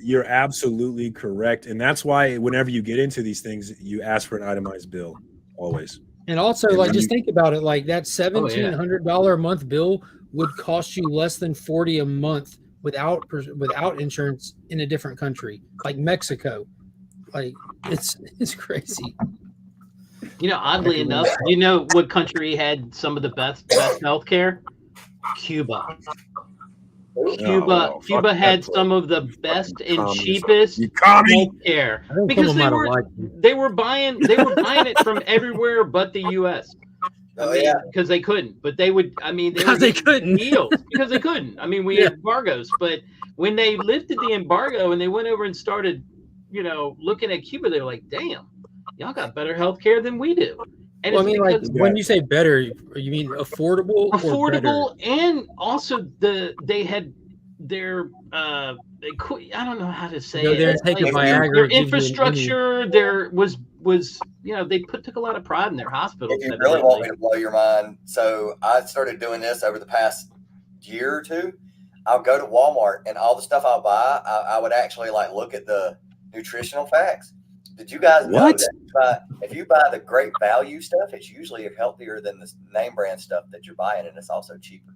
You're absolutely correct, and that's why whenever you get into these things, you ask for an itemized bill always. And also, just think about it. Like that $1,700 a month bill would cost you less than $40 a month without insurance in a different country, like Mexico. Like it's crazy. Oddly enough, what country had some of the best healthcare? Cuba. Cuba had some of the best and cheapest healthcare because they were buying it from everywhere but the U.S. Because they couldn't, but they would. Because they couldn't. Because they couldn't. We had embargoes, but when they lifted the embargo and they went over and started, looking at Cuba, they were like, "Damn, y'all got better healthcare than we do." And when you say better, you mean affordable? Affordable, and also they had their I don't know how to say it. Their infrastructure. There was they took a lot of pride in their hospitals. If you really want me to blow your mind, so I started doing this over the past year or two. I'll go to Walmart and all the stuff I'll buy, I would actually look at the nutritional facts. Did you guys know that if you buy the great value stuff, it's usually healthier than the name brand stuff that you're buying, and it's also cheaper?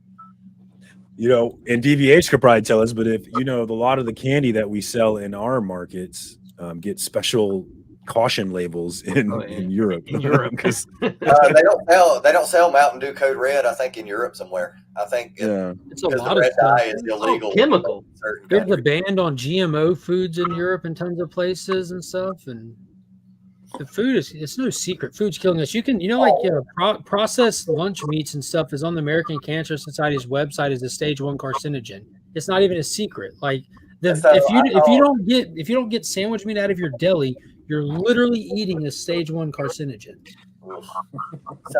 And DVH could probably tell us, but if a lot of the candy that we sell in our markets get special caution labels in Europe. In Europe. Because they don't sell Mountain Dew Code Red. I think in Europe somewhere. I think it's a because lot the of red stuff. dye is illegal. Chemical. in certain There's a countries. ban on GMO foods in Europe in tons of places and stuff, and the food it's no secret. Food's killing us. You can, processed lunch meats and stuff is on the American Cancer Society's website as a stage 1 carcinogen. It's not even a secret. Like if you don't get sandwich meat out of your deli, you're literally eating a stage 1 carcinogen.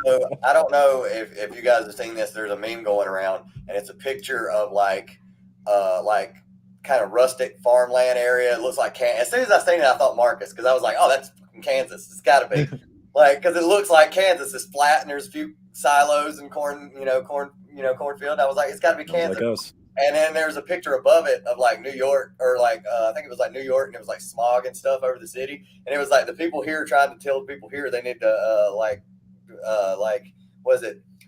So I don't know if you guys have seen this. There's a meme going around, and it's a picture of like kind of rustic farmland area. It looks like Kansas. As soon as I seen it, I thought Marcus, because I was like, oh, that's fucking Kansas. It's got to be because it looks like Kansas is flat and there's a few silos and cornfield. I was like, it's got to be Kansas. Like us. And then there's a picture above it of like New York, or like I think it was like New York, and it was like smog and stuff over the city. And it was like the people here trying to tell the people here they need to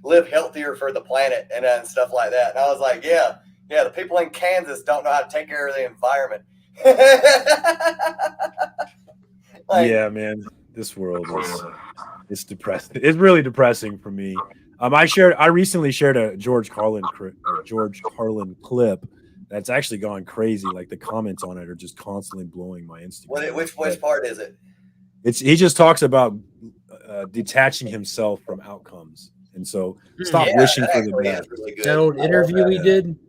live healthier for the planet and stuff like that. And I was like, yeah, the people in Kansas don't know how to take care of the environment. Yeah, man, this world it's depressing. It's really depressing for me. I recently shared a George Carlin clip that's actually gone crazy. Like the comments on it are just constantly blowing my Instagram. Which part is it? He just talks about detaching himself from outcomes, and so stop wishing for the best. Really that old interview we did.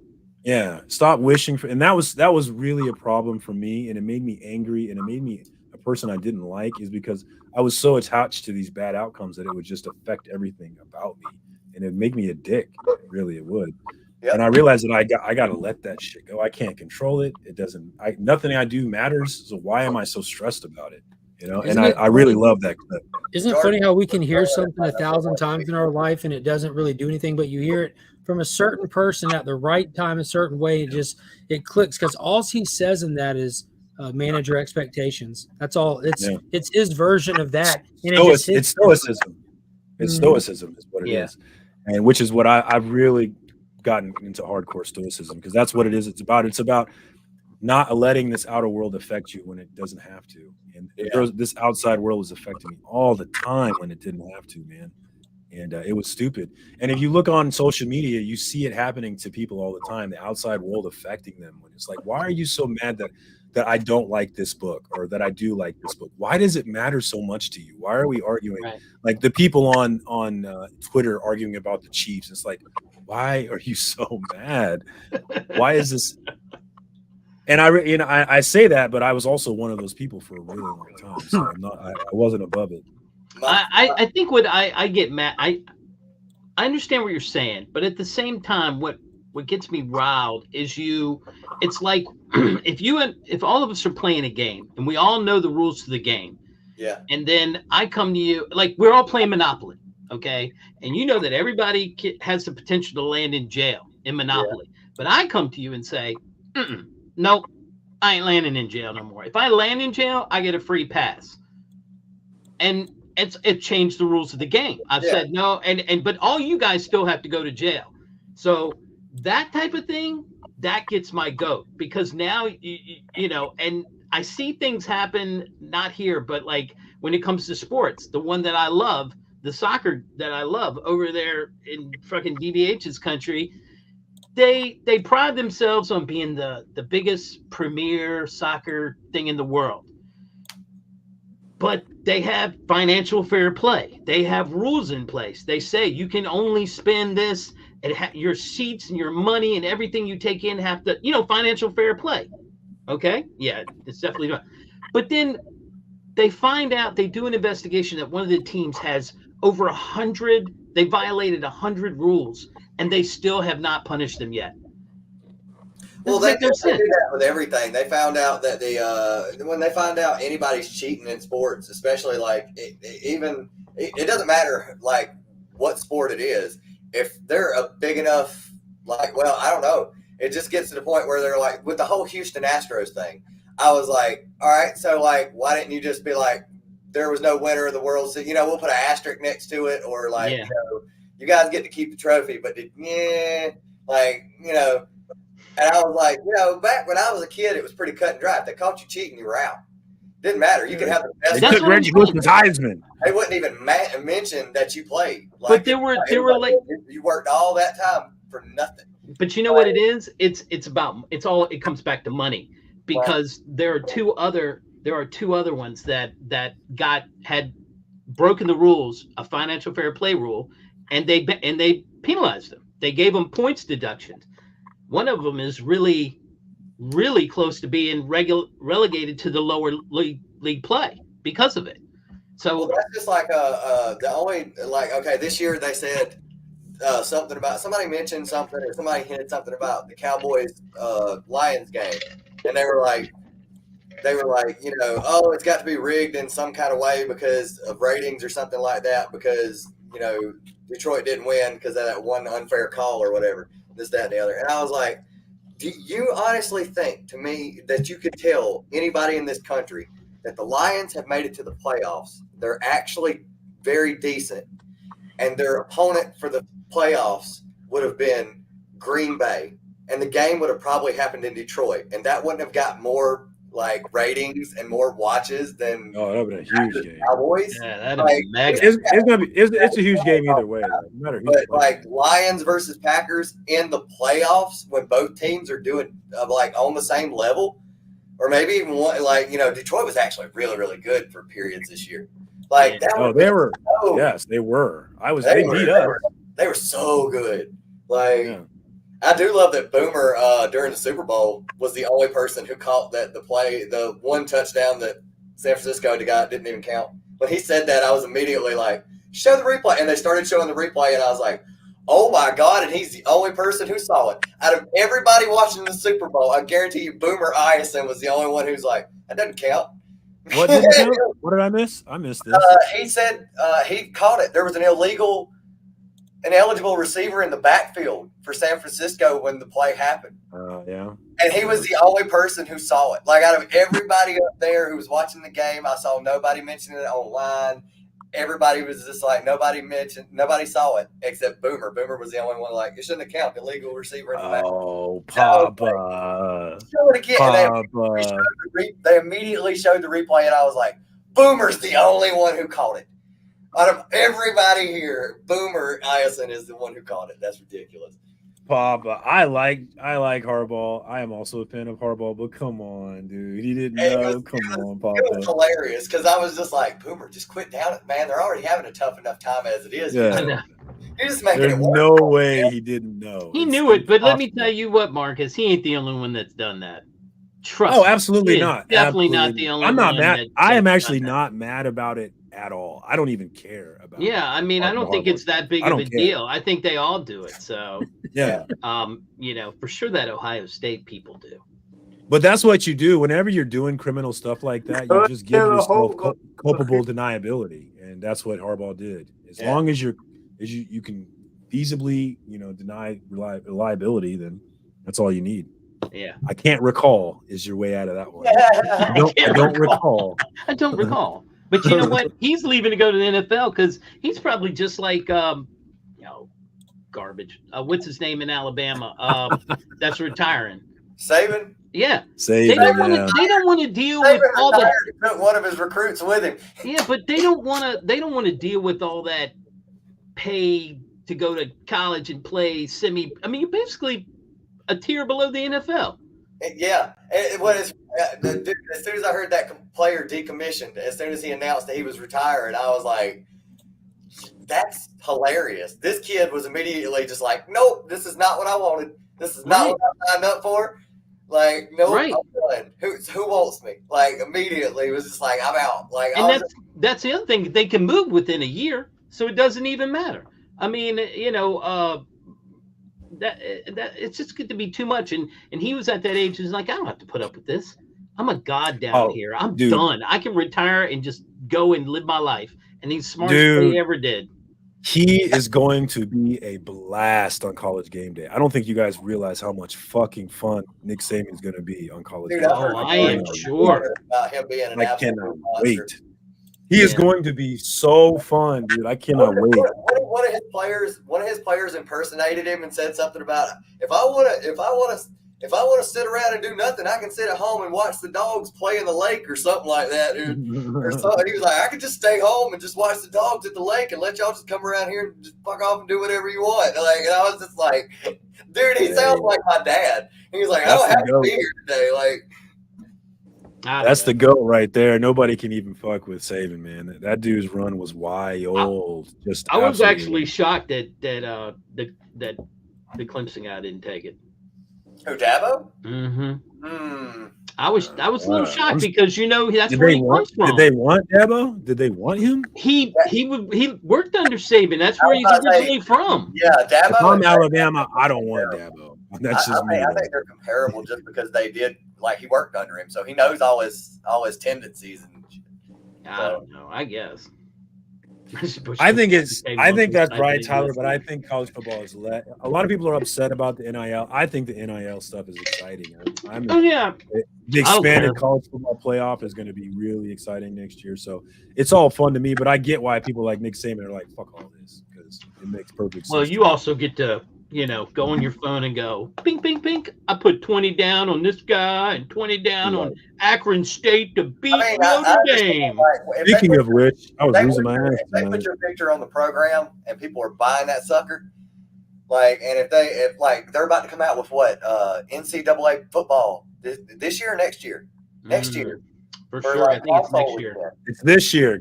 Yeah, stop wishing for, and that was really a problem for me, and it made me angry, and it made me a person I didn't like, is because I was so attached to these bad outcomes that it would just affect everything about me, and it'd make me a dick. Really, it would. Yep. And I realized that I got to let that shit go. I can't control it. It doesn't. Nothing I do matters. So why am I so stressed about it? I really love that clip. Isn't it funny how we can hear something 1,000 times in our life and it doesn't really do anything, but you hear it from a certain person at the right time, a certain way, it clicks, because all he says in that is manage your expectations. That's all. It's his version of that. And it's stoicism. It's stoicism is what it is, and which is what I've really gotten into hardcore stoicism, because that's what it is. It's about not letting this outer world affect you when it doesn't have to. And this outside world was affecting me all the time when it didn't have to, man. And it was stupid. And if you look on social media, you see it happening to people all the time, the outside world affecting them. When it's like, why are you so mad that I don't like this book, or that I do like this book? Why does it matter so much to you? Why are we arguing? Right. Like the people on Twitter arguing about the Chiefs. It's like, why are you so mad? Why is this? And I say that, but I was also one of those people for a really long time. So I wasn't above it. I think what I get mad, I understand what you're saying, but at the same time, what gets me riled is it's like if all of us are playing a game and we all know the rules to the game, and then I come to you, like we're all playing Monopoly, okay, and you know that everybody has the potential to land in jail in Monopoly, but I come to you and say, nope, I ain't landing in jail no more. If I land in jail, I get a free pass. And it changed the rules of the game. I've said no, but all you guys still have to go to jail. So that type of thing, that gets my goat, because now and I see things happen, not here, but like when it comes to sports, the one that I love, the soccer that I love over there in fucking DBH's country, they pride themselves on being the biggest premier soccer thing in the world. But they have financial fair play. They have rules in place. They say you can only spend this, and your seats and your money and everything you take in have to, financial fair play. Okay? Yeah, it's definitely not. But then they find out, they do an investigation that one of the teams has over 100, they violated 100 rules, and they still have not punished them yet. Well, they do that with everything. They found out that when they find out anybody's cheating in sports, especially like it doesn't matter like what sport it is. If they're a big enough, like, well, I don't know. It just gets to the point where they're like, with the whole Houston Astros thing, I was like, all right, so like, why didn't you just be like, there was no winner of the World Series? We'll put an asterisk next to it, or like, you guys get to keep the trophy, but And I was like, back when I was a kid, it was pretty cut and dry. If they caught you cheating, you were out. Didn't matter. You could have the best. They That's took what I'm Reggie Bush saying. as Heisman. They wouldn't even mention that you played. But there were like, you worked all that time for nothing. but you know what it is? It comes back to money, because there are two other ones that had broken the rules, a financial fair play rule, and they penalized them. They gave them points deductions. One of them is really close to being relegated to the lower league play because of it. So that's just like the only, like, okay, this year they said something about, somebody mentioned something, or somebody hinted something about the Cowboys Lions game, and they were like, you know, oh, it's got to be rigged in some kind of way because of ratings or something like that, because, you know, Detroit didn't win because of that one unfair call or whatever, this, that, and the other. And I was like, do you honestly think, to me, that you could tell anybody in this country that the Lions have made it to the playoffs? They're actually very decent, and their opponent for the playoffs would have been Green Bay, and the game would have probably happened in Detroit, and that wouldn't have got more like ratings and more watches than that would have been a huge game. Cowboys. Yeah, that'd like, be mega. It's a huge game either way. No matter who. But like Lions versus Packers in the playoffs, when both teams are doing like on the same level, or maybe even one, like, you know, Detroit was actually really, really good for periods this year. Like that. They were. Yes, they were. They beat us. They were so good. Like. Yeah. I do love that Boomer during the Super Bowl was the only person who caught the one touchdown that San Francisco didn't even count. When he said that, I was immediately like, show the replay. And they started showing the replay, and I was like, oh my God. And he's the only person who saw it. Out of everybody watching the Super Bowl, I guarantee you Boomer Esiason was the only one who's like, that doesn't count. What didn't count? What did I miss? I missed this. He said he caught it. There was an eligible receiver in the backfield for San Francisco when the play happened. Yeah. And he was the only person who saw it. Like, out of everybody up there who was watching the game, I saw nobody mention it online. Everybody was just like, nobody saw it except Boomer. Boomer was the only one like, it shouldn't have counted. Illegal receiver in the backfield. Oh, Papa. Show it again. They immediately showed the replay, and I was like, Boomer's the only one who caught it. Out of everybody here, Boomer Esiason is the one who caught it. That's ridiculous. Papa, I like Harbaugh. I am also a fan of Harbaugh, but come on, dude. He didn't know. Come on, Papa. It was hilarious because I was just like, Boomer, just quit down it, man. They're already having a tough enough time as it is. Yeah. You're just making There's it work. no way he didn't know. He knew it, but let me tell you what, Marcus, he ain't the only one that's done that. Trust me. Absolutely not. Definitely Absolutely. not the only one. I'm not mad. I am actually that. not mad about it at all. I don't even care about it. Yeah, I mean, I don't think it's that big of a deal. I think they all do it. So yeah. You know, for sure that Ohio State people do. But that's what you do whenever you're doing criminal stuff like that. You just give yourself culpable deniability, and that's what Harbaugh did. As long as you can feasibly, deny reliability, then that's all you need. Yeah, I can't recall is your way out of that one. I don't recall. I don't recall. But you know what? He's leaving to go to the NFL because he's probably just like garbage. What's his name in Alabama? That's retiring. Saban. Yeah. Saban. They don't want to deal with all the. Took one of his recruits with him. Yeah, but they don't want to. They don't want to deal with all that pay to go to college and play semi. I mean, you're basically a tier below the NFL. Yeah. As soon as I heard that player decommissioned, as soon as he announced that he was retiring, I was like, that's hilarious. This kid was immediately just like, nope, this is not what I wanted. This is not what I signed up for. Like, nope, I'm done. Who wants me? Like, immediately it was just like, I'm out. Like, and that's the other thing. They can move within a year, so it doesn't even matter. I mean, that it's just going to be too much. And he was at that age. He's like, I don't have to put up with this. I'm a god down here. I'm done. I can retire and just go and live my life. And he's smartest thing he ever did. He is going to be a blast on College Game Day. I don't think you guys realize how much fucking fun Nick Saban is going to be on College Game Day. I am sure. About him being an I cannot wait. He is going to be so fun, dude. I cannot wait. One of his players impersonated him and said something about if I want if I want to sit around and do nothing, I can sit at home and watch the dogs play in the lake or something like that, dude. Or something. He was like, I could just stay home and just watch the dogs at the lake and let y'all just come around here and just fuck off and do whatever you want. Like, and I was just like, dude, he sounds like my dad. He was like, I don't have to be here today. Like, that's the goat right there. Nobody can even fuck with Saban, man. That dude's run was wild. I was actually shocked that the Clemson guy didn't take it. Who, Dabo? Mm-hmm. I was a little shocked because that's where he comes from. Did they want Dabo? Did they want him? He worked under Saban. That's where he's originally from. Yeah, Dabo. If I'm Alabama, I don't want Dabo. That's just me. I think they're comparable just because they did he worked under him, so he knows all his tendencies and. I don't know. I guess. I think that's right, Tyler. But I think college football is a lot of people are upset about the NIL. I think the NIL stuff is exciting. The expanded college football playoff is going to be really exciting next year. So it's all fun to me. But I get why people like Nick Saban are like, "Fuck all this," because it makes perfect sense. Well, you also get to go on your phone and go, pink, pink, pink. I put 20 down on this guy and 20 down on Akron State to beat Notre Dame. Speaking of which, I was losing my ass. If they put your picture on the program and people are buying that sucker, and if they're about to come out with what NCAA football this year or next year? Next year. For sure, I think it's next year. It's this year.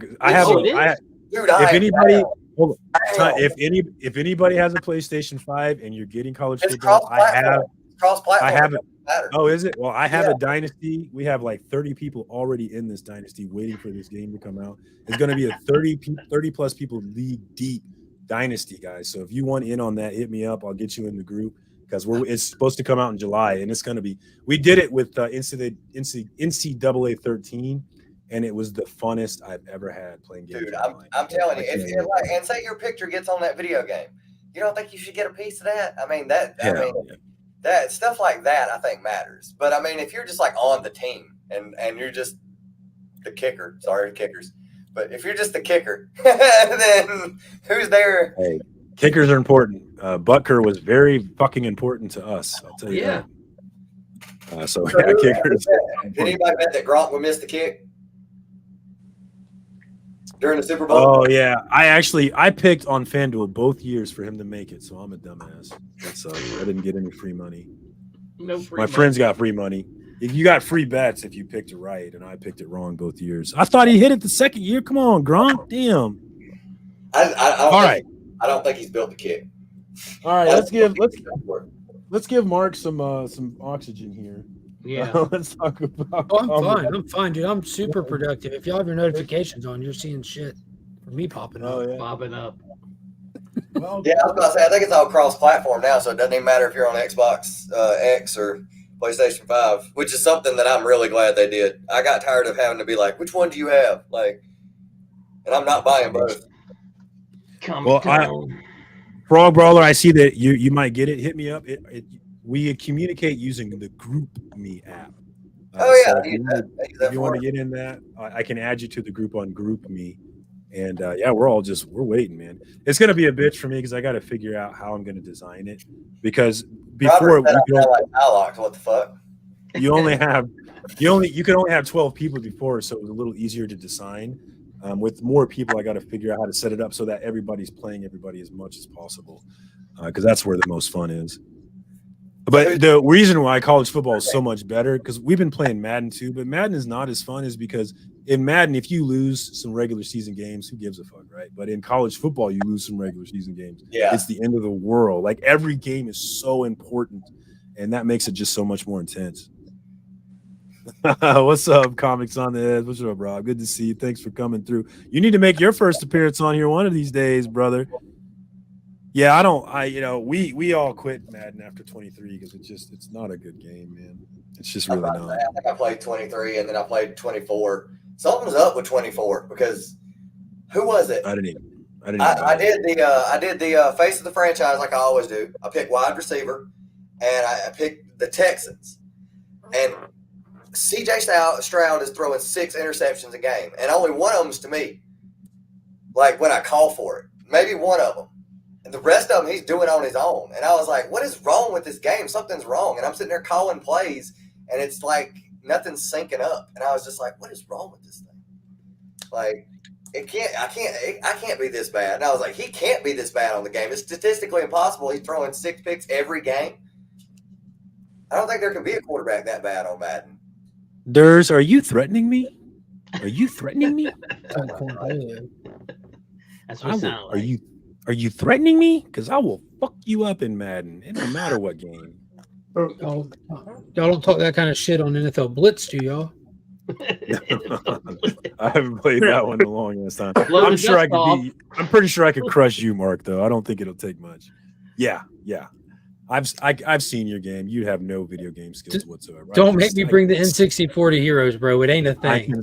If anybody has a PlayStation 5 and you're getting college football, I have it. Oh, is it? Well, I have a dynasty. We have like 30 people already in this dynasty waiting for this game to come out. It's going to be a 30 plus people league deep dynasty, guys. So if you want in on that, hit me up. I'll get you in the group because it's supposed to come out in July, and it's going to be. We did it with NCAA 13. And it was the funnest I've ever had playing games. Dude, I'm telling you, and say your picture gets on that video game, you don't think you should get a piece of that? I mean, that stuff like that I think matters. But I mean, if you're just like on the team and you're just the kicker, sorry, kickers, but if you're just the kicker, then who's there? Hey, kickers are important. Butker was very fucking important to us. I'll tell you that. Kickers. Did anybody bet that Gronk would miss the kick during the Super Bowl? Oh yeah, I picked on FanDuel both years for him to make it, so I'm a dumbass. I didn't get any free money. My friends got free money. You got free bets if you picked it right, and I picked it wrong both years. I thought he hit it the second year. Come on, Gronk. Damn. I don't think he's built the kick. All right, let's give Mark some oxygen here. Yeah. Let's talk about. I'm fine, dude. I'm super productive. If y'all have your notifications on, you're seeing shit for me popping up. Popping up. Well, yeah, I was about to say, I think it's all cross-platform now, so it doesn't even matter if you're on Xbox X or PlayStation 5, which is something that I'm really glad they did. I got tired of having to be like, which one do you have? Like, and I'm not buying both. Frog Brawler, I see that you might get it. Hit me up. We communicate using the Group Me app. If you want to get in that, I can add you to the group on Group Me. And we're waiting, man. It's going to be a bitch for me because I got to figure out how I'm going to design it. Because before what the fuck? You can only have 12 people before, so it was a little easier to design. With more people, I got to figure out how to set it up so that everybody's playing everybody as much as possible, because that's where the most fun is. But the reason why college football is so much better, because we've been playing Madden too, but Madden is not as fun, is because in Madden, if you lose some regular season games, who gives a fuck, right? But in college football, you lose some regular season games. Yeah. It's the end of the world. Like, every game is so important, and that makes it just so much more intense. What's up, Comics on the Edge? What's up, Rob? Good to see you. Thanks for coming through. You need to make your first appearance on here one of these days, brother. Yeah, we all quit Madden after 23 because it's not a good game, man. It's just really not. I think I played 23 and then I played 24. Something's up with 24 because who was it? I did the face of the franchise like I always do. I picked wide receiver and I picked the Texans. And CJ Stroud is throwing 6 interceptions a game, and only one of them is to me. Like, when I call for it, maybe one of them. And the rest of them he's doing on his own. And I was like, what is wrong with this game? Something's wrong. And I'm sitting there calling plays, and it's like nothing's syncing up. And I was just like, what is wrong with this thing? Like, I can't be this bad. And I was like, he can't be this bad on the game. It's statistically impossible. He's throwing 6 picks every game. I don't think there can be a quarterback that bad on Madden. Durs, are you threatening me? Are you threatening me? That's what it sounds like. Are you threatening me? Because I will fuck you up in Madden. It don't matter what game. Y'all don't talk that kind of shit on NFL Blitz, do y'all? I haven't played that one in a long ass time. I'm pretty sure I could crush you, Mark, though. I don't think it'll take much. Yeah. I've seen your game. You have no video game skills whatsoever. Don't make me bring the N64 to Heroes, bro. It ain't a thing.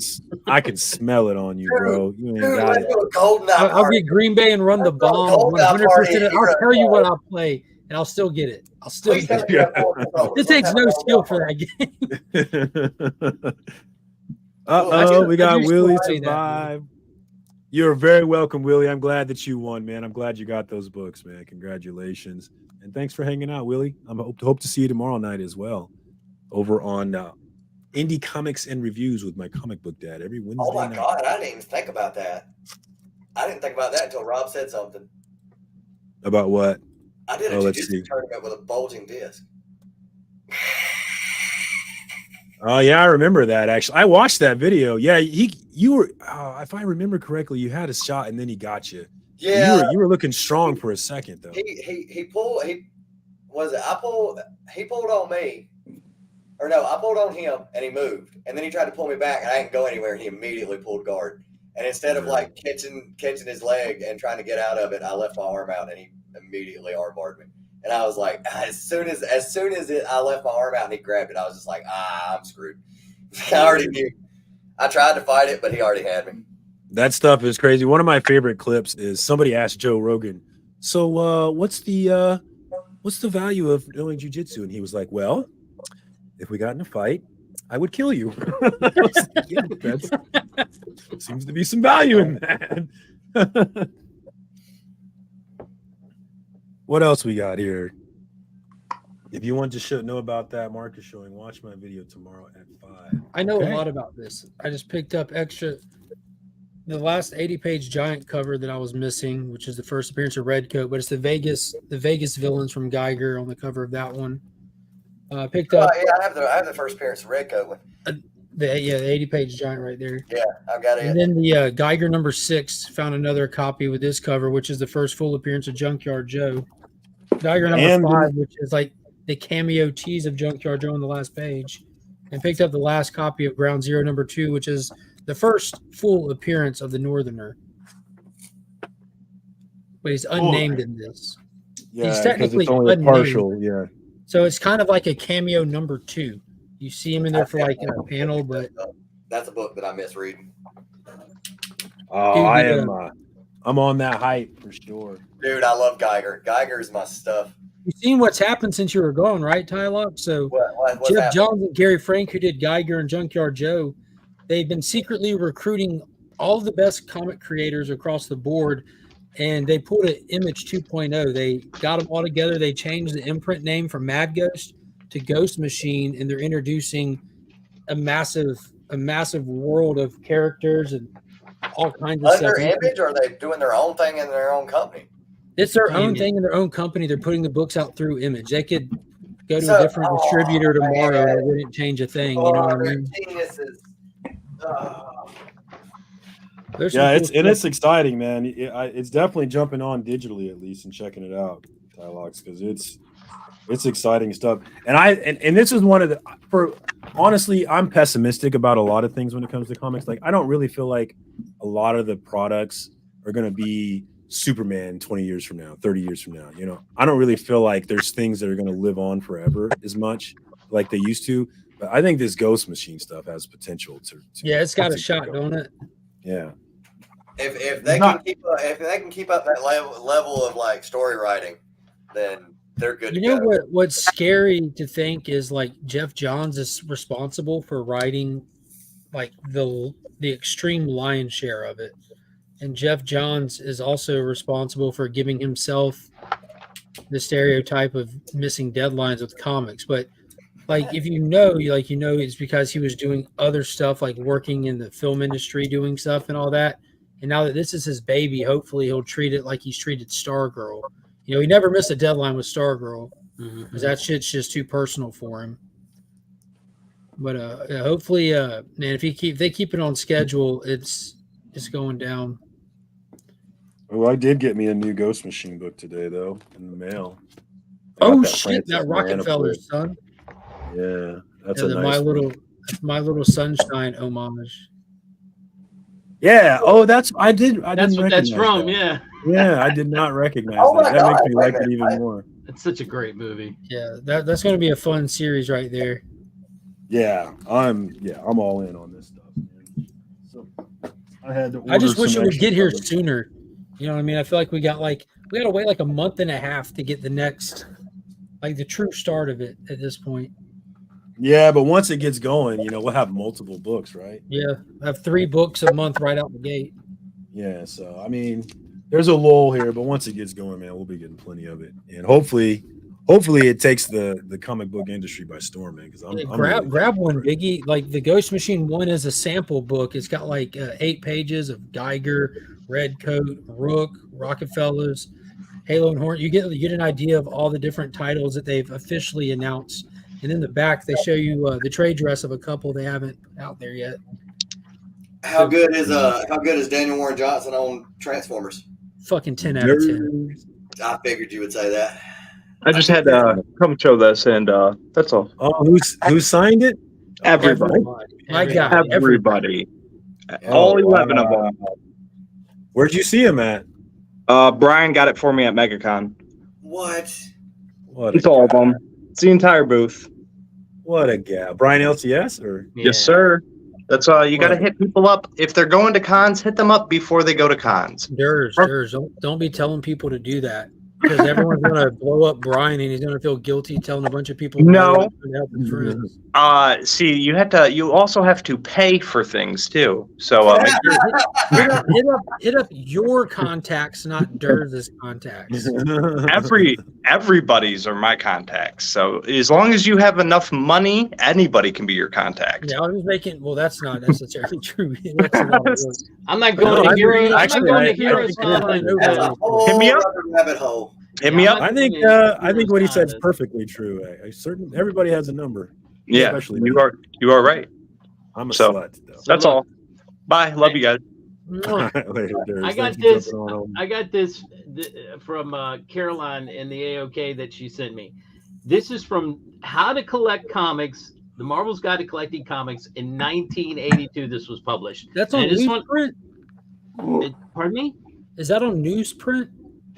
I can smell it on you, bro. You ain't got it. I'll get Green Bay and run the bomb 100%. I'll tell you what I'll play, and I'll still get it. I'll still get it. It takes no skill for that game. We got Willie survive. You're very welcome, Willie. I'm glad that you won, man. I'm glad you got those books, man. Congratulations. And thanks for hanging out, Willie. I hope to see you tomorrow night as well over on Indie Comics and Reviews with my comic book dad every Wednesday night. Oh, my God. I didn't even think about that. I didn't think about that until Rob said something. About what? I did a jiu-jitsu tournament with a bulging disc. Oh yeah, I remember that actually. I watched that video. Yeah, you were if I remember correctly, you had a shot and then he got you. Yeah, you were looking strong for a second though. He pulled on me. Or no, I pulled on him and he moved. And then he tried to pull me back and I didn't go anywhere and he immediately pulled guard. And instead of like catching his leg and trying to get out of it, I left my arm out and he immediately armbarred me. And I was like, as soon as I left my arm out and he grabbed it, I was just like, I'm screwed. I already knew. I tried to fight it, but he already had me. That stuff is crazy. One of my favorite clips is somebody asked Joe Rogan, so what's the value of knowing jiu-jitsu? And he was like, well, if we got in a fight, I would kill you. Yeah, that seems to be some value in that. What else we got here? If you want to know about that, Mark is showing. Watch my video tomorrow at 5. I know a lot about this. I just picked up the last 80-page giant cover that I was missing, which is the first appearance of Redcoat, but it's the Vegas villains from Geiger on the cover of that one. Picked up. Yeah, I have the first appearance of Redcoat one. The 80-page giant right there. Yeah, I've got it. And then the Geiger number 6 found another copy with this cover, which is the first full appearance of Junkyard Joe. Geiger number 5, which is like the cameo tease of Junkyard Joe on the last page. And picked up the last copy of Ground Zero number 2, which is the first full appearance of the Northerner. But he's unnamed in this. Yeah, he's technically it's only unnamed. partial, yeah. So it's kind of like a cameo number 2. You see him in there for like a panel, but that's a book that I miss reading. Oh, I'm on that hype for sure. Dude, I love Geiger. Geiger's my stuff. You've seen what's happened since you were gone, right, Tylock? So what's Jeff happened? Johns and Gary Frank, who did Geiger and Junkyard Joe, they've been secretly recruiting all the best comic creators across the board, and they pulled an Image 2.0. They got them all together. They changed the imprint name from Mad Ghost to Ghost Machine, and they're introducing a massive world of characters and all kinds of stuff. Under Image, or are they doing their own thing in their own company? It's their own thing in their own company. They're putting the books out through Image. They could go to a different distributor tomorrow and it wouldn't change a thing. You know what I mean? Geniuses. It's exciting, man. It's definitely jumping on digitally at least and checking it out, Dialogues, because it's exciting stuff. And this is one of honestly, I'm pessimistic about a lot of things when it comes to comics. Like, I don't really feel like a lot of the products are going to be Superman 20 years from now, 30 years from now. You know, I don't really feel like there's things that are going to live on forever as much like they used to. But I think this Ghost Machine stuff has potential to yeah, it's got a shot, don't it? Yeah. If they can keep up that level of like story writing, then they're good. You know what's scary to think is like Jeff Johns is responsible for writing like the extreme lion's share of it. And Jeff Johns is also responsible for giving himself the stereotype of missing deadlines with comics. But like, if you know, it's because he was doing other stuff, like working in the film industry, doing stuff and all that. And now that this is his baby, hopefully he'll treat it like he's treated Stargirl. You know, he never missed a deadline with Stargirl because that shit's just too personal for him. But hopefully, man, if they keep it on schedule, it's going down. Oh, I did get me a new Ghost Machine book today, though, in the mail. Oh shit, that Rockefeller, son. Yeah, that's Yeah, a nice My Little Sunshine homage. Yeah. Oh, that's I didn't That's recognize what that's from. that. Yeah. Yeah, I did not recognize Oh that. my That makes God, me wait a like it minute, even what? more. It's such a great movie. Yeah, that's going to be a fun series right there. Yeah, I'm all in on this stuff, man. So I had to. I just order wish some it would extra get here covers. sooner. You know what I mean? I feel like we got to wait like a month and a half to get the next, like the true start of it at this point. Yeah, but once it gets going, we'll have multiple books, right? Yeah, I have 3 books a month right out the gate. Yeah, so I mean, there's a lull here, but once it gets going, man, we'll be getting plenty of it, and hopefully it takes the comic book industry by storm, man. Because I'm grab one, Biggie. Like the Ghost Machine one is a sample book. It's got like 8 pages of Geiger, Redcoat, Rook, Rockefellers, Halo and Horn. You get an idea of all the different titles that they've officially announced, and in the back they show you the trade dress of a couple they haven't put out there yet. How good is Daniel Warren Johnson on Transformers? Fucking 10 out of 10. I figured you would say that. I just had to come show this, and that's all. Oh, who signed it? Everybody. My God, Everybody. Oh, All 11 of them. Where'd you see him at? Brian got it for me at MegaCon. What? It's all of them. It's the entire booth. What a gal. Brian LTS or? Yes, sir. That's you got to hit people up. If they're going to cons, hit them up before they go to cons. Durs, don't be telling people to do that because everyone's going to blow up Brian and he's going to feel guilty telling a bunch of people. No. To help his friends. See, you also have to pay for things too. So hit up your contacts, not Durs's contacts. everybody's are my contacts. So as long as you have enough money, anybody can be your contact. Yeah, I was making. Well, that's not necessarily true. I'm not going to Heroes. I'm not going to Heroes. Hit me up. Rabbit hole. Hit me up. I think what he said is perfectly true. Everybody has a number. Yeah, especially you are right. I'm a slut. Though. That's all. Bye. Love you guys. I got this from Caroline in the AOK that she sent me. This is from How to Collect Comics, The Marvel's Guide to Collecting Comics in 1982. This was published. That's on newsprint? Pardon me? Is that on newsprint?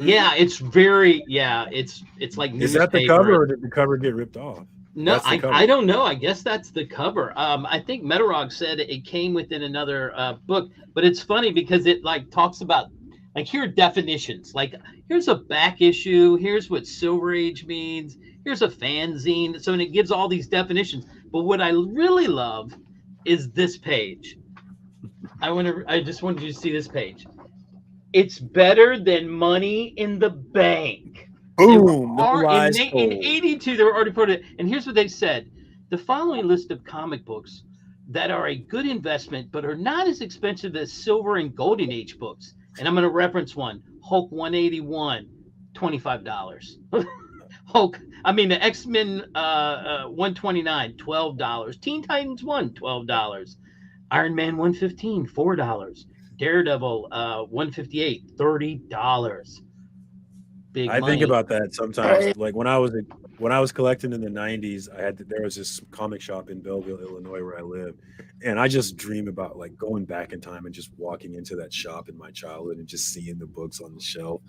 Yeah, it's very, it's like Is that the cover or did the cover get ripped off? No, I don't know. I guess that's the cover. I think Metarog said it came within another book, but it's funny because it like talks about like here are definitions. Like here's a back issue. Here's what Silver Age means. Here's a fanzine. So and it gives all these definitions. But what I really love is this page. I just wanted you to see this page. It's better than money in the bank. Boom! In 82, they were already put it. And here's what they said: the following list of comic books that are a good investment, but are not as expensive as Silver and Golden Age books. And I'm going to reference one: Hulk 181, $25. The X-Men 129, $12. Teen Titans 1, $12. Iron Man 115, $4. Daredevil 158, $30. I think about that sometimes. Like when I was collecting in the 90s, there was this comic shop in Belleville, Illinois, where I live, and I just dream about like going back in time and just walking into that shop in my childhood and just seeing the books on the shelf.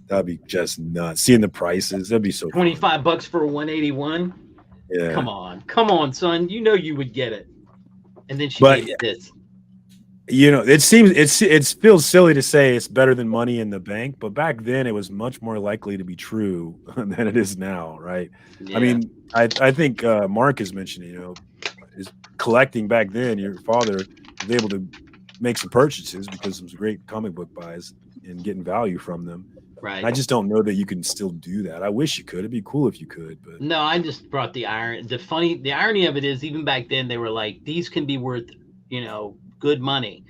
That'd be just nuts. Seeing the prices, that'd be so. $25 for 181. Yeah. Come on, son. You know you would get it. And then she gave this. It feels silly to say it's better than money in the bank, but back then it was much more likely to be true than it is now, right? Yeah. I mean, I think Mark is mentioning, is collecting back then. Your father was able to make some purchases because some great comic book buys and getting value from them. Right. And I just don't know that you can still do that. I wish you could. It'd be cool if you could, but no, I just brought the iron. The irony of it is, even back then, they were like, these can be worth, good money.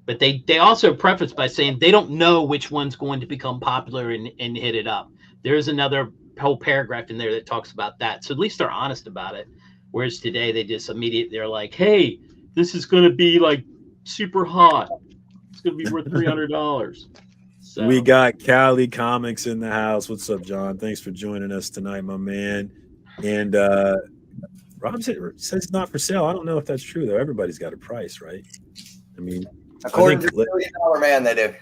But they also preface by saying they don't know which one's going to become popular and hit it up. There's another whole paragraph in there that talks about that. So at least they're honest about it. Whereas today they just they're like, hey, this is going to be like super hot. It's going to be worth $300. So. We got Cali Comics in the house. What's up, John? Thanks for joining us tonight, my man. And Rob says it's not for sale. I don't know if that's true, though. Everybody's got a price, right? I mean, according to the $1 million man, they do.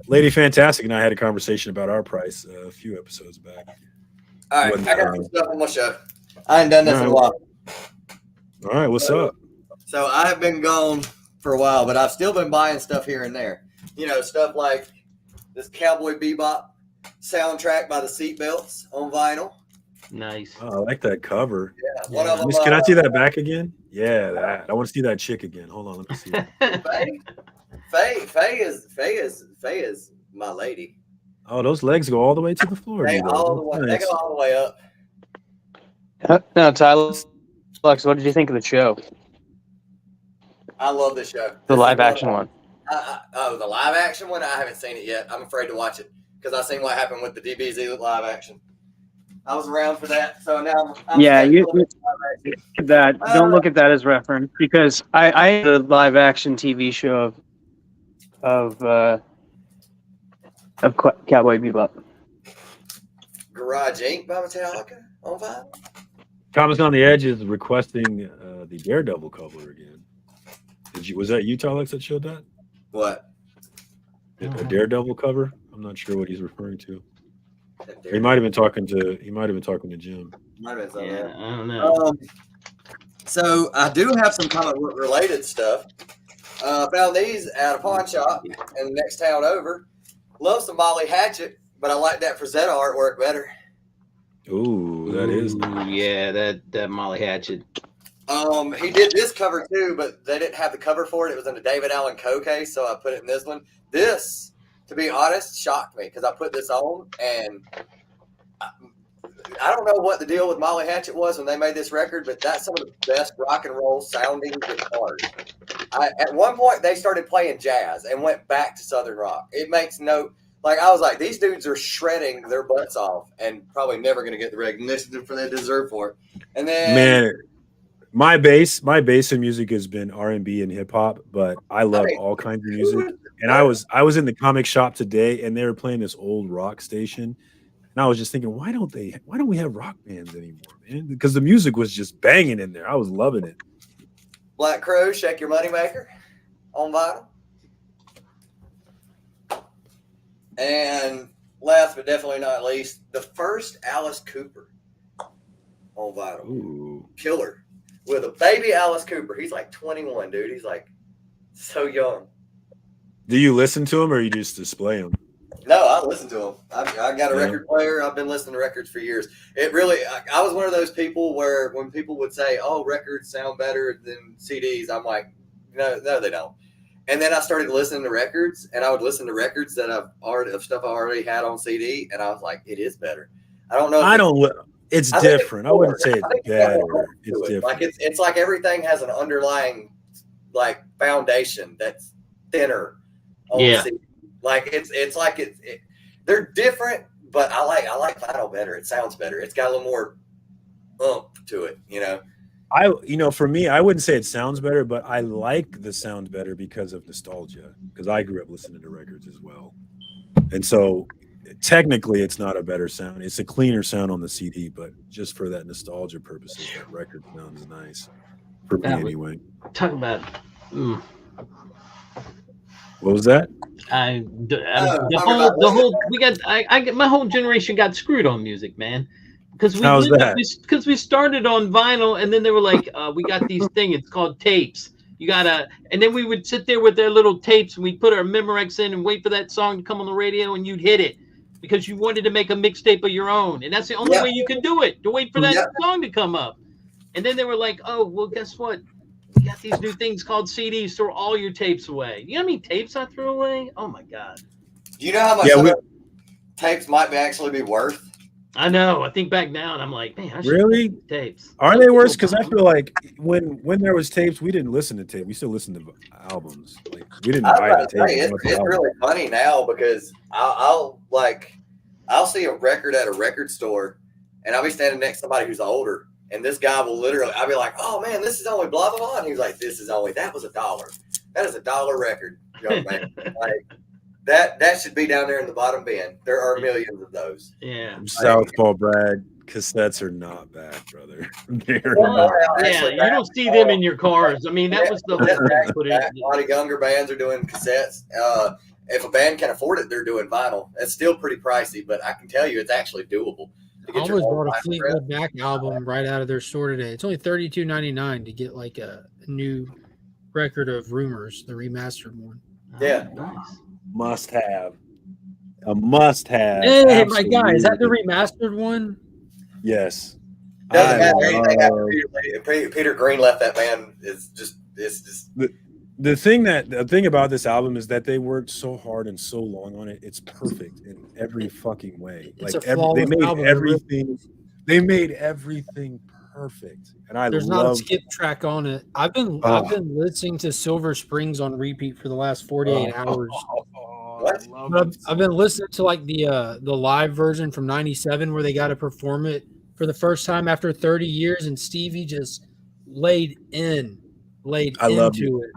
Lady Fantastic and I had a conversation about our price a few episodes back. All right, I got some stuff on my show. I ain't done this in a while. All right, what's up? So I have been gone for a while, but I've still been buying stuff here and there. Stuff like this Cowboy Bebop soundtrack by the Seatbelts on vinyl. Nice. Oh, I like that cover. Yeah, one of them. Can I see that back again? Yeah, that. I want to see that chick again. Hold on, let me see. Faye is my lady. Oh, those legs go all the way to the floor. They go all the way up. No, Tyler, Lux, what did you think of the show? I love this show. The live action one. The live action one? I haven't seen it yet. I'm afraid to watch it because I seen what happened with the DBZ live action. I was around for that, so now I'm you that. Don't look at that as reference because I had the live action TV show of Cowboy Bebop. Garage Inc. by Metallica on vinyl. Comics on the Edge is requesting the Daredevil cover again. Was that you, Talix, that showed that? What? A Daredevil cover? I'm not sure what he's referring to. He might have been talking to Jim. Might have been I don't know. So I do have some comic book related stuff. Found these at a pawn shop in the next town over. Love some Molly Hatchet, but I like that Frazetta artwork better. Ooh, that is nice. Yeah, that Molly Hatchet. He did this cover too, but they didn't have the cover for it. It was in a David Allen Coe case, so I put it in this one. This, to be honest, shocked me because I put this on and I don't know what the deal with Molly Hatchet was when they made this record, but that's some of the best rock and roll sounding guitars. At one point, they started playing jazz and went back to Southern rock. It makes I was like, these dudes are shredding their butts off and probably never going to get the recognition they deserve for it. And then, man, my base in music has been R&B and hip hop, but I love all kinds of music. And I was in the comic shop today, and they were playing this old rock station. And I was just thinking, why don't we have rock bands anymore, man? Because the music was just banging in there. I was loving it. Black Crow, Shake Your Moneymaker on vinyl. And last but definitely not least, the first Alice Cooper on vinyl. Ooh. Killer. With a baby Alice Cooper. He's like 21, dude. He's like so young. Do you listen to him or you just display him? No, I listen to them. I got a record player. I've been listening to records for years. It really, I was one of those people where when people would say, "Oh, records sound better than CDs," I'm like, no, they don't. And then I started listening to records, and I would listen to records that of stuff I already had on CD, and I was like, it is better. I don't know. It's different. I wouldn't say it's better. It's different. Like it's like everything has an underlying foundation that's thinner on CD. Like it's like they're different, but I like vinyl better. It sounds better. It's got a little more oomph to it, For me, I wouldn't say it sounds better, but I like the sound better because of nostalgia. Because I grew up listening to records as well, and so technically, it's not a better sound. It's a cleaner sound on the CD, but just for that nostalgia purposes, that record sounds nice for me anyway. Talking about. What was that? My whole generation got screwed on music, man. Because we started on vinyl, and then they were like, we got these things. It's called tapes. And then we would sit there with their little tapes, and we'd put our Memorex in and wait for that song to come on the radio, and you'd hit it because you wanted to make a mixtape of your own, and that's the only way you could do it, to wait for that song to come up. And then they were like, oh, well, guess what? we got these new things called CDs. Throw all your tapes away. You know how many tapes I threw away? Oh my god. Do you know how much some of those tapes might actually be worth? I know. I think back now and I'm like, man, I should Really? have tapes. Are they worse? Because I feel like when there was tapes, we didn't listen to tape. We still listened to albums. Like we didn't I was buy about the to tape. say, it's really funny now because I'll see a record at a record store and I'll be standing next to somebody who's older and this guy will literally, I'll be like, oh man, this is only blah blah blah, and he's like, that was $1. That is $1 record, young man. Like that should be down there in the bottom bin. There are millions of those. Yeah. Southpaw Brad cassettes are not bad, brother. Yeah, you don't see them in your cars. I mean, that was the whole thing. A lot of younger bands are doing cassettes. If a band can afford it, they're doing vinyl. It's still pretty pricey, but I can tell you it's actually doable. I almost bought a Fleetwood Mac album right out of their store today. It's only $32.99 to get like a new record of Rumors, the remastered one. Yeah. Must have. A must have. Hey, my guy, is that the remastered one? Yes. Doesn't matter anything after Peter Green left that band. It's just the thing about this album is that they worked so hard and so long on it. It's perfect in every fucking way. It's like a flawless they made album. everything. They made everything perfect, and There's not a skip track on it. I've been listening to Silver Springs on repeat for the last 48 hours. I've been listening to like the live version from '97 where they got to perform it for the first time after 30 years, and Stevie just laid into it.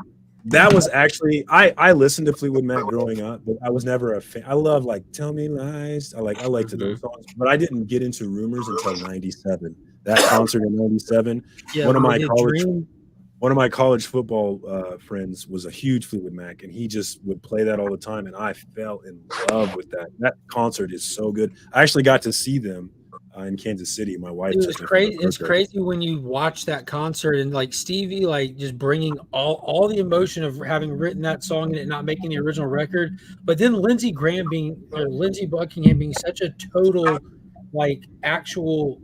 That was actually I listened to Fleetwood Mac growing up, but I was never a fan. I love like Tell Me Lies. I liked those songs, but I didn't get into Rumors until '97. That concert in '97. Yeah, one of my college football friends was a huge Fleetwood Mac, and he just would play that all the time, and I fell in love with that. That concert is so good. I actually got to see them in Kansas City. My wife. It was crazy. It's crazy when you watch that concert and like Stevie, like just bringing all the emotion of having written that song and it not making the original record. But then Lindsey Buckingham being such a total, like actual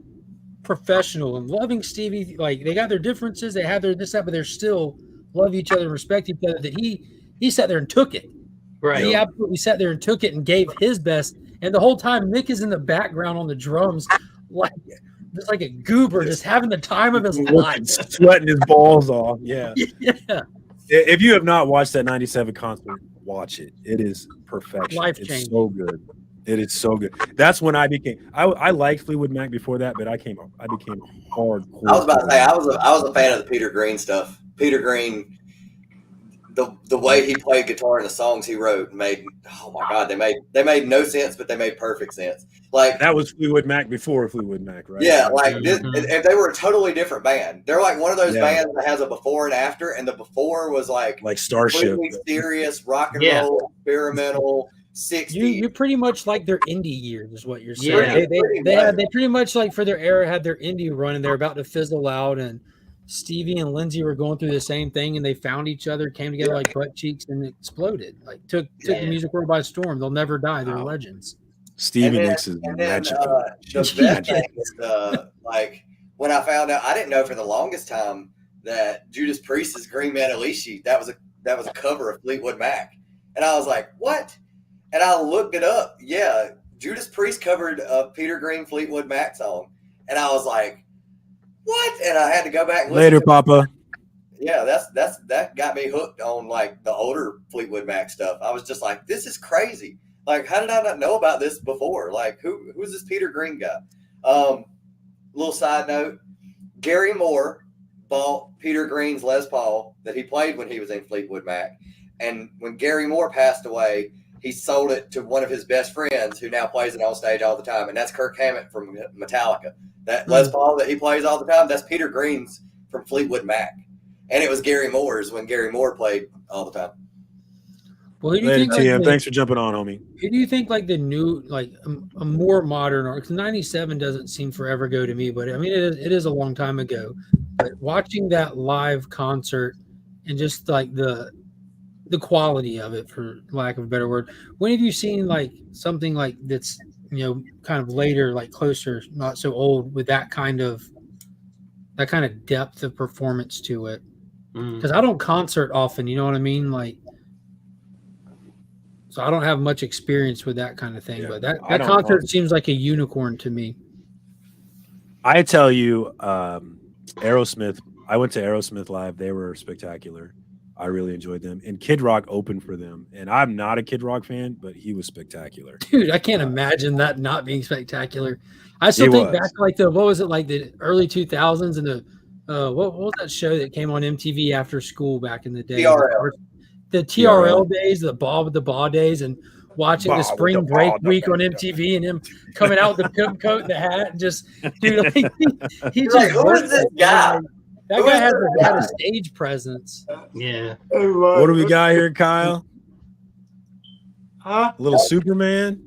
professional and loving Stevie. Like they got their differences, they have their this that, but they're still love each other and respect each other. That he sat there and took it. Right. He absolutely sat there and took it and gave his best. And the whole time, Mick is in the background on the drums, like just like a goober, just having the time of his life, sweating his balls off. Yeah. Yeah. If you have not watched that '97 concert, watch it. It is perfection. Life-changing. It's so good. It is so good. That's when I liked Fleetwood Mac before that, but I became hardcore. I was about to say I was a fan of the Peter Green stuff. Peter Green, the way he played guitar and the songs he wrote made, oh my God, they made no sense, but they made perfect sense. Like that was Fleetwood Mac before Fleetwood Mac, right? Yeah, like if they were a totally different band. They're like one of those bands that has a before and after, and the before was like Starship, serious rock and roll, experimental. 60s. You pretty much like their indie years is what you're saying. Yeah, they pretty much like for their era had their indie run and they're about to fizzle out, and Stevie and Lindsey were going through the same thing and they found each other, came together like butt cheeks and exploded. Like took the music world by storm. They'll never die. They're legends. Stevie Nicks is magical. The best thing is like when I found out, I didn't know for the longest time that Judas Priest's Green Man Alicia, that was a cover of Fleetwood Mac. And I was like, what? And I looked it up. Yeah, Judas Priest covered a Peter Green Fleetwood Mac song. And I was like, what? And I had to go back and listen Later, Papa. Yeah, that got me hooked on like the older Fleetwood Mac stuff. I was just like, this is crazy. Like, how did I not know about this before? Like, who's this Peter Green guy? Little side note, Gary Moore bought Peter Green's Les Paul that he played when he was in Fleetwood Mac. And when Gary Moore passed away, he sold it to one of his best friends who now plays it on stage all the time. And that's Kirk Hammett from Metallica. That Les Paul that he plays all the time, that's Peter Green's from Fleetwood Mac. And it was Gary Moore's when Gary Moore played all the time. Well, who do you Later, think, TM. Thanks for jumping on, homie. Who do you think like the new, like a more modern art? Because '97 doesn't seem forever ago to me, but I mean, it is a long time ago. But watching that live concert and just like the quality of it, for lack of a better word, when have you seen like something like that's, you know, kind of later, like closer, not so old, with that kind of depth of performance to it? because I don't concert often. You know what I mean? Like, so I don't have much experience with that kind of thing. But that concert seems like a unicorn to me. I tell you, Aerosmith. I went to Aerosmith live. They were spectacular. I really enjoyed them. And Kid Rock opened for them. And I'm not a Kid Rock fan, but he was spectacular. Dude, I can't imagine that not being spectacular. I still think back to like what was it, like the early 2000s and the what was that show that came on MTV after school back in the day? TRL. The TRL days, the Bob with the Baw days, and watching the spring break week on MTV and him coming out with the pimp coat and the hat and just, dude, like, he just like, who is this guy? That guy had a stage presence. Yeah. What do we got here, Kyle? Huh? A little Superman?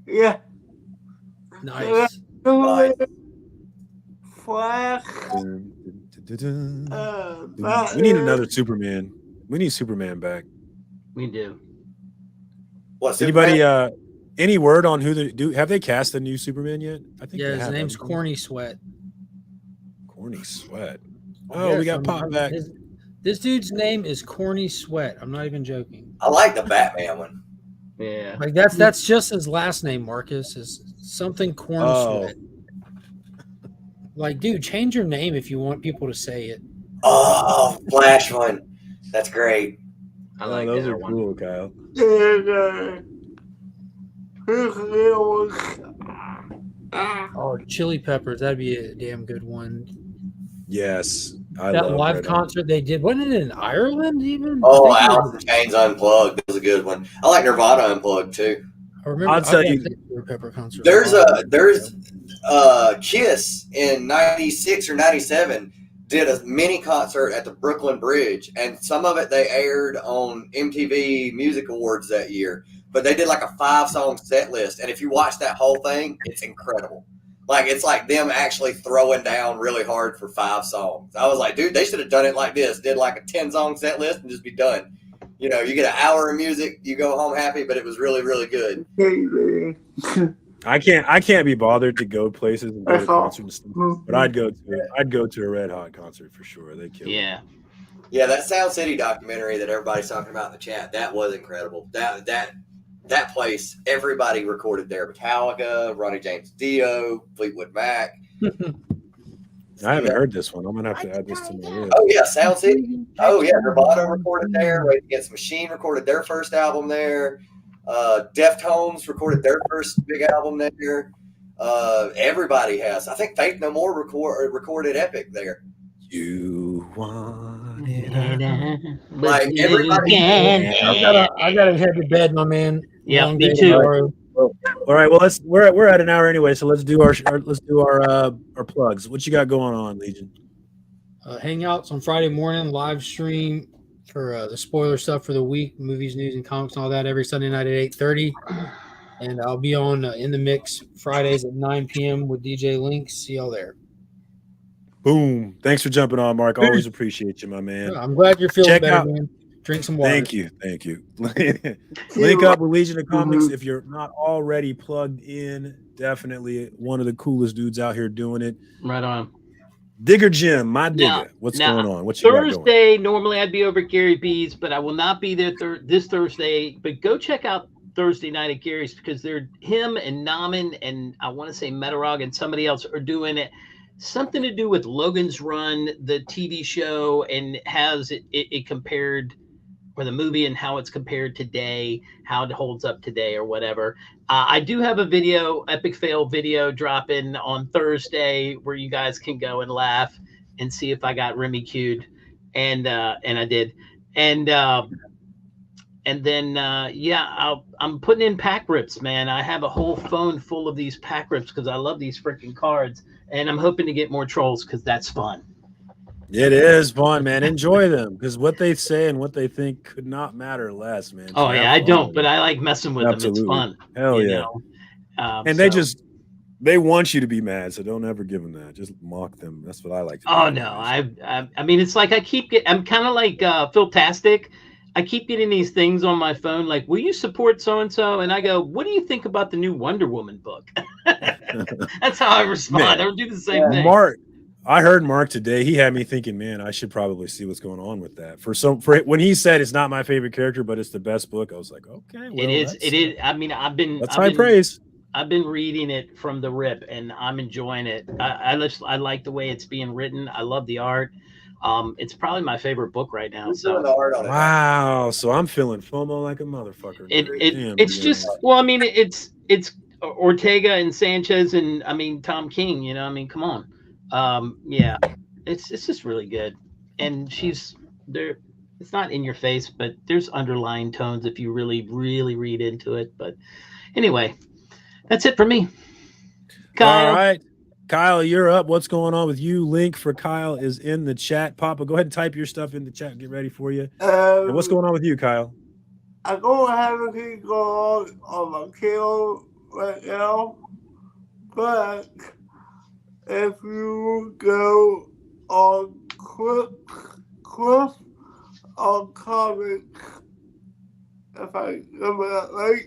Yeah. Nice. Flash. We need another Superman. We need Superman back. We do. What? Anybody? Any word on who have they cast a new Superman yet? I think. Yeah, his name's Corny Sweat. Corny Sweat. Oh, we got Pop back. This dude's name is Corny Sweat. I'm not even joking. I like the Batman one. Yeah. Like that's just his last name, Marcus. Is something Corn Sweat. Like, dude, change your name if you want people to say it. Oh, Flash one. That's great. I like those that are one. cool, Kyle. Oh, Chili Peppers. That'd be a damn good one. Yes. I that love live Red concert they did. Wasn't it in Ireland even? Oh, Alice in Chains Unplugged. That was a good one. I like Nirvana Unplugged too. I remember. I'll tell you. Pepper concert. There's Kiss in '96 or '97 did a mini concert at the Brooklyn Bridge, and some of it they aired on MTV Music Awards that year. But they did like a 5-song set list, and if you watch that whole thing, it's incredible. Like, it's like them actually throwing down really hard for 5 songs. I was like, dude, they should have done it like this. Did like a 10-song set list and just be done. You know, you get an hour of music, you go home happy, but it was really, really good. I can't be bothered to go places and go to concerts and stuff, but I'd go to a Red Hot concert for sure. They kill. Yeah. Yeah, that Sound City documentary that everybody's talking about in the chat, that was incredible. That place, everybody recorded there. Metallica, Ronnie James Dio, Fleetwood Mac. I haven't heard this one. I'm gonna have to add this to my list. Oh yeah, Sound City. Oh yeah, Nirvana recorded there. Rage Against the Machine recorded their first album there. Deftones recorded their first big album there. Everybody has. I think Faith No More recorded Epic there. You want it, like everybody. I gotta head to bed, my man. Yeah, me too. All right, well we're at an hour anyway, so let's do our plugs. What you got going on, Legion? Hangouts on Friday morning, live stream for the spoiler stuff for the week, movies, news, and comics, and all that every Sunday night at 8:30. And I'll be on In the Mix Fridays at 9 p.m. with DJ Links. See y'all there. Boom! Thanks for jumping on, Mark. Always appreciate you, my man. I'm glad you're feeling better, out. man. Drink some water. Thank you. Link up with Legion of Comics if you're not already plugged in. Definitely one of the coolest dudes out here doing it. Right on. Digger Jim, my digger. What's going on? What's Thursday? Normally I'd be over at Gary B's, but I will not be there this Thursday. But go check out Thursday night at Gary's because him and Naman and I want to say Metarog and somebody else are doing it. Something to do with Logan's Run, the TV show, and has it compared, or the movie and how it's compared today, how it holds up today or whatever. I do have a video, epic fail video dropping on Thursday where you guys can go and laugh and see if I got Remy Q'd. And I did. And then I'm putting in pack rips, man. I have a whole phone full of these pack rips because I love these freaking cards. And I'm hoping to get more trolls because that's fun. It is fun, man. Enjoy them because what they say and what they think could not matter less, man. Oh, yeah, I don't, but I like messing with them. It's fun. Hell yeah. And they want you to be mad, so don't ever give them that. Just mock them. That's what I like to do. Oh, no. I mean, it's like I'm kind of like Phil-tastic. I keep getting these things on my phone like, will you support so-and-so? And I go, what do you think about the new Wonder Woman book? That's how I respond. Man, I would do the same thing. I heard Mark today. He had me thinking, man, I should probably see what's going on with that. For when he said it's not my favorite character, but it's the best book, I was like, okay, well, It is. It is. I mean, that's high praise. I've been reading it from the rip, and I'm enjoying it. I like the way it's being written. I love the art. It's probably my favorite book right now. So the art on it. Wow. So I'm feeling FOMO like a motherfucker. It's just well, I mean, it's Ortega and Sanchez and I mean Tom King. You know, I mean, come on. Yeah, it's just really good, and she's there. It's not in your face, but there's underlying tones if you really read into it. But anyway, that's it for me. Kyle. All right. Kyle, you're up. What's going on with you? Link for Kyle is in the chat. Papa, go ahead and type your stuff in the chat and get ready for you. And what's going on with you, Kyle? I don't have anything going on my channel right now, but if you go on Cliff on Comics, if I remember that right,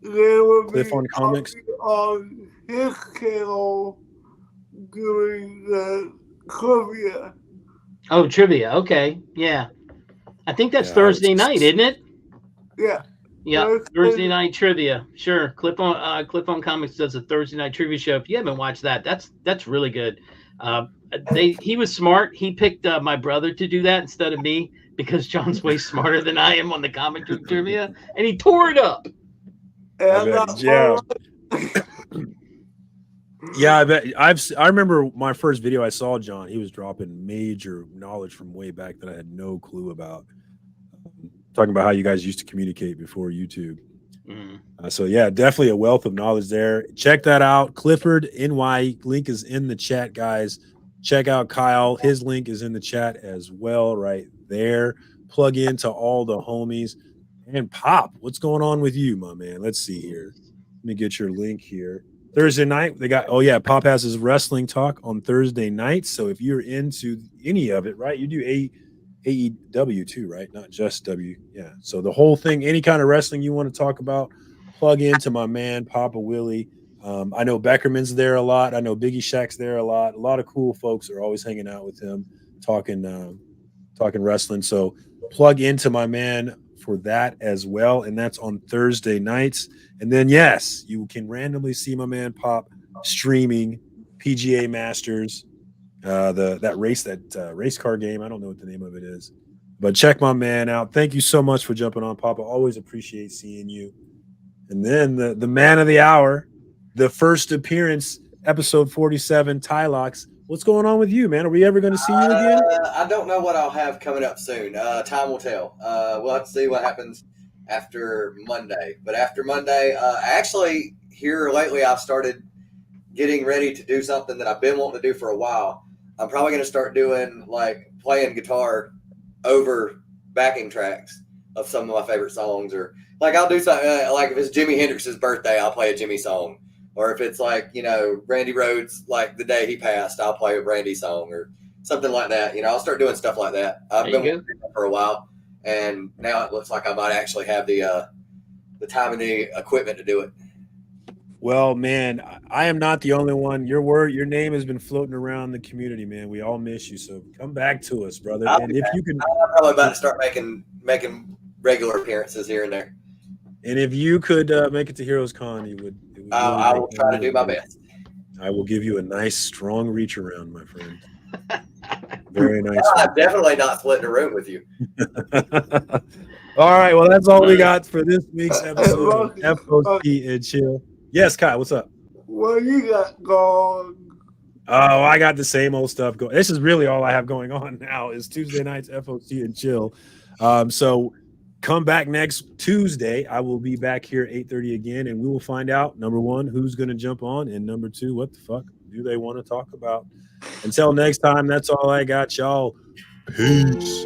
there will Cliff be on Comics on his channel doing the trivia. Oh, trivia. Okay, yeah. I think that's Thursday night, isn't it? Yeah. Yeah, Thursday night trivia. Sure. Clip on Comics does a Thursday night trivia show. If you haven't watched that, that's really good. He was smart. He picked my brother to do that instead of me because John's way smarter than I am on the comic book trivia, and he tore it up. Yeah. Yeah, I bet. I remember my first video I saw John. He was dropping major knowledge from way back that I had no clue about. Talking about how you guys used to communicate before YouTube. So yeah, definitely a wealth of knowledge there. Check that out. Clifford NY link is in the chat, guys. Check out Kyle. His link is in the chat as well, right there. Plug into all the homies. And Pop, what's going on with you, my man? Let's see here. Let me get your link here. Thursday night, they got, oh yeah, Pop has his wrestling talk on Thursday nights. So if you're into any of it, right, you do AEW too, right? Not just W. Yeah. So the whole thing, any kind of wrestling you want to talk about, plug into my man, Papa Willie. I know Beckerman's there a lot. I know Biggie Shack's there a lot. A lot of cool folks are always hanging out with him, talking wrestling. So plug into my man for that as well. And that's on Thursday nights. And then, yes, you can randomly see my man Pop streaming PGA Masters, that race car game. I don't know what the name of it is, but check my man out. Thank you so much for jumping on, Papa. Always appreciate seeing you. And then the man of the hour, the first appearance, episode 47, Tylox. What's going on with you, man? Are we ever going to see you again? I don't know what I'll have coming up soon. Time will tell. We'll have to see what happens after Monday. But after Monday, actually, here lately, I've started getting ready to do something that I've been wanting to do for a while. I'm probably going to start doing, like, playing guitar over backing tracks of some of my favorite songs. Or, like, I'll do something, like, if it's Jimi Hendrix's birthday, I'll play a Jimmy song. Or if it's, like, you know, Randy Rhoads, like, the day he passed, I'll play a Randy song or something like that. You know, I'll start doing stuff like that. I've been wanting to do that for a while. And now it looks like I might actually have the time and the equipment to do it. Well, man, I am not the only one. Your name has been floating around the community, man. We all miss you, so come back to us, brother. And if you can, I'm probably about to start making regular appearances here and there. And if you could make it to Heroes Con, it would I will try to do my best. I will give you a nice, strong reach around, my friend. Very nice. I'm definitely not splitting a room with you. All right. Well, that's all we got for this week's episode of FOC and Chill. Yes, Kai, what's up? What you got going? Oh, I got the same old stuff going. This is really all I have going on now is Tuesday nights FOC and Chill. So come back next Tuesday. I will be back here 8:30 again, and we will find out, number one, who's going to jump on, and number two, what the fuck do they want to talk about. Until next time, that's all I got, y'all. Peace.